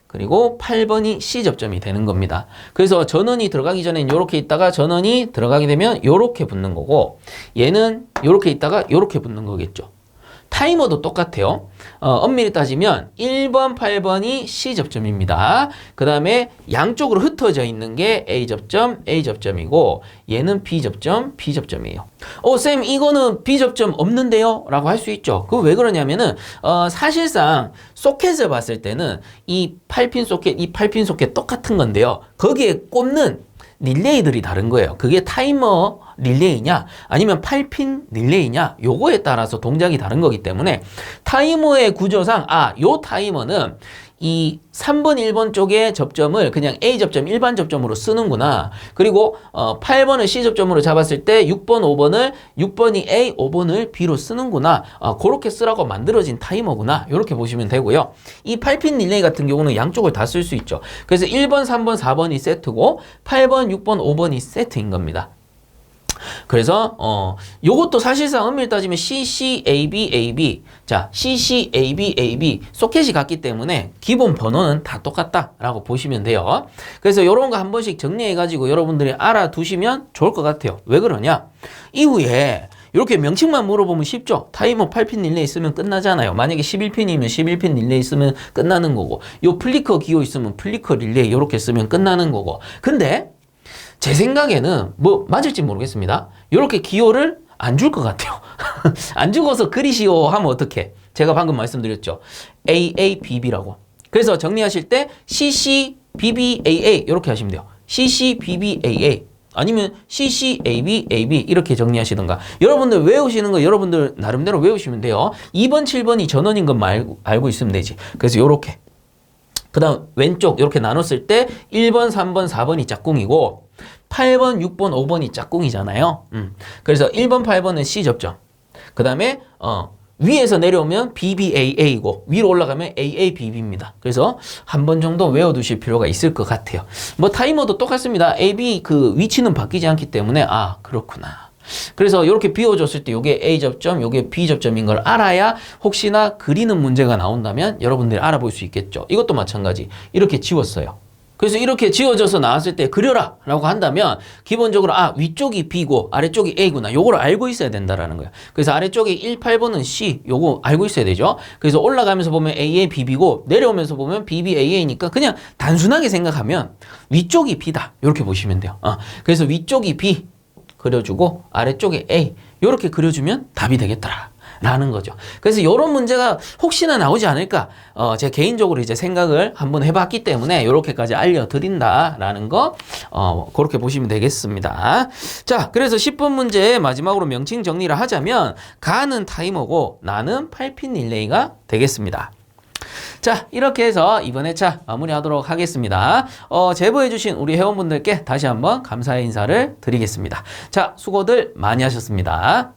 그리고 8번이 C 접점이 되는 겁니다. 그래서 전원이 들어가기 전에는 이렇게 있다가 전원이 들어가게 되면 이렇게 붙는 거고, 얘는 이렇게 있다가 이렇게 붙는 거겠죠. 타이머도 똑같아요. 엄밀히 따지면 1번, 8번이 C 접점입니다. 그 다음에 양쪽으로 흩어져 있는 게 A 접점, A 접점이고 얘는 B 접점, B 접점이에요. 쌤 이거는 B 접점 없는데요? 라고 할 수 있죠. 그거 왜 그러냐면은 사실상 소켓을 봤을 때는 이 8핀 소켓, 이 8핀 소켓 똑같은 건데요. 거기에 꼽는 릴레이들이 다른 거예요. 그게 타이머 릴레이냐 아니면 8핀 릴레이냐 요거에 따라서 동작이 다른 거기 때문에 타이머의 구조상 요 타이머는 이 3번, 1번 쪽의 접점을 그냥 A 접점, 일반 접점으로 쓰는구나. 그리고 8번을 C 접점으로 잡았을 때 6번, 5번을 6번이 A, 5번을 B로 쓰는구나. 그렇게 쓰라고 만들어진 타이머구나. 이렇게 보시면 되고요. 이 8핀 릴레이 같은 경우는 양쪽을 다 쓸 수 있죠. 그래서 1번, 3번, 4번이 세트고 8번, 6번, 5번이 세트인 겁니다. 그래서 요것도 사실상 엄밀히 따지면 CCAB 자 CCAB 소켓이 같기 때문에 기본 번호는 다 똑같다라고 보시면 돼요. 그래서 요런 거 한 번씩 정리해 가지고 여러분들이 알아두시면 좋을 것 같아요. 왜 그러냐, 이후에 이렇게 명칭만 물어보면 쉽죠. 타이머 8핀 릴레이 쓰면 끝나잖아요. 만약에 11핀이면 11핀 릴레이 쓰면 끝나는 거고, 요 플리커 기호 있으면 플리커 릴레이 이렇게 쓰면 끝나는 거고. 근데 제 생각에는 뭐 맞을지 모르겠습니다. 이렇게 기호를 안 줄 것 같아요. 안 주고서 그리시오 하면 어떡해? 제가 방금 말씀드렸죠. AABB라고. 그래서 정리하실 때 CCBBAA 이렇게 하시면 돼요. CCBBAA 아니면 CCABAB 이렇게 정리하시던가. 여러분들 외우시는 거 여러분들 나름대로 외우시면 돼요. 2번, 7번이 전원인 건 알고 있으면 되지. 그래서 요렇게. 그 다음 왼쪽 이렇게 나눴을 때 1번, 3번, 4번이 짝꿍이고 8번, 6번, 5번이 짝꿍이잖아요. 그래서 1번, 8번은 C 접점. 그 다음에 위에서 내려오면 BBAA이고 위로 올라가면 AABB입니다. 그래서 한 번 정도 외워두실 필요가 있을 것 같아요. 뭐 타이머도 똑같습니다. AB 그 위치는 바뀌지 않기 때문에 그렇구나. 그래서 이렇게 비워줬을 때 이게 A 접점, 이게 B 접점인 걸 알아야 혹시나 그리는 문제가 나온다면 여러분들이 알아볼 수 있겠죠. 이것도 마찬가지. 이렇게 지웠어요. 그래서 이렇게 지워져서 나왔을 때 그려라 라고 한다면 기본적으로 위쪽이 B고 아래쪽이 A구나 요거를 알고 있어야 된다라는 거예요. 그래서 아래쪽에 1, 8번은 C 요거 알고 있어야 되죠. 그래서 올라가면서 보면 AA, BB고 내려오면서 보면 BB, AA니까 그냥 단순하게 생각하면 위쪽이 B다 이렇게 보시면 돼요. 그래서 위쪽이 B 그려주고 아래쪽에 A 이렇게 그려주면 답이 되겠더라 라는 거죠. 그래서 이런 문제가 혹시나 나오지 않을까 제가 개인적으로 이제 생각을 한번 해봤기 때문에 이렇게까지 알려드린다라는 거 그렇게 보시면 되겠습니다. 자, 그래서 10번 문제 마지막으로 명칭 정리를 하자면 가는 타이머고 나는 8핀 릴레이가 되겠습니다. 자, 이렇게 해서 이번 회차 마무리하도록 하겠습니다. 제보해주신 우리 회원분들께 다시 한번 감사의 인사를 드리겠습니다. 자, 수고들 많이 하셨습니다.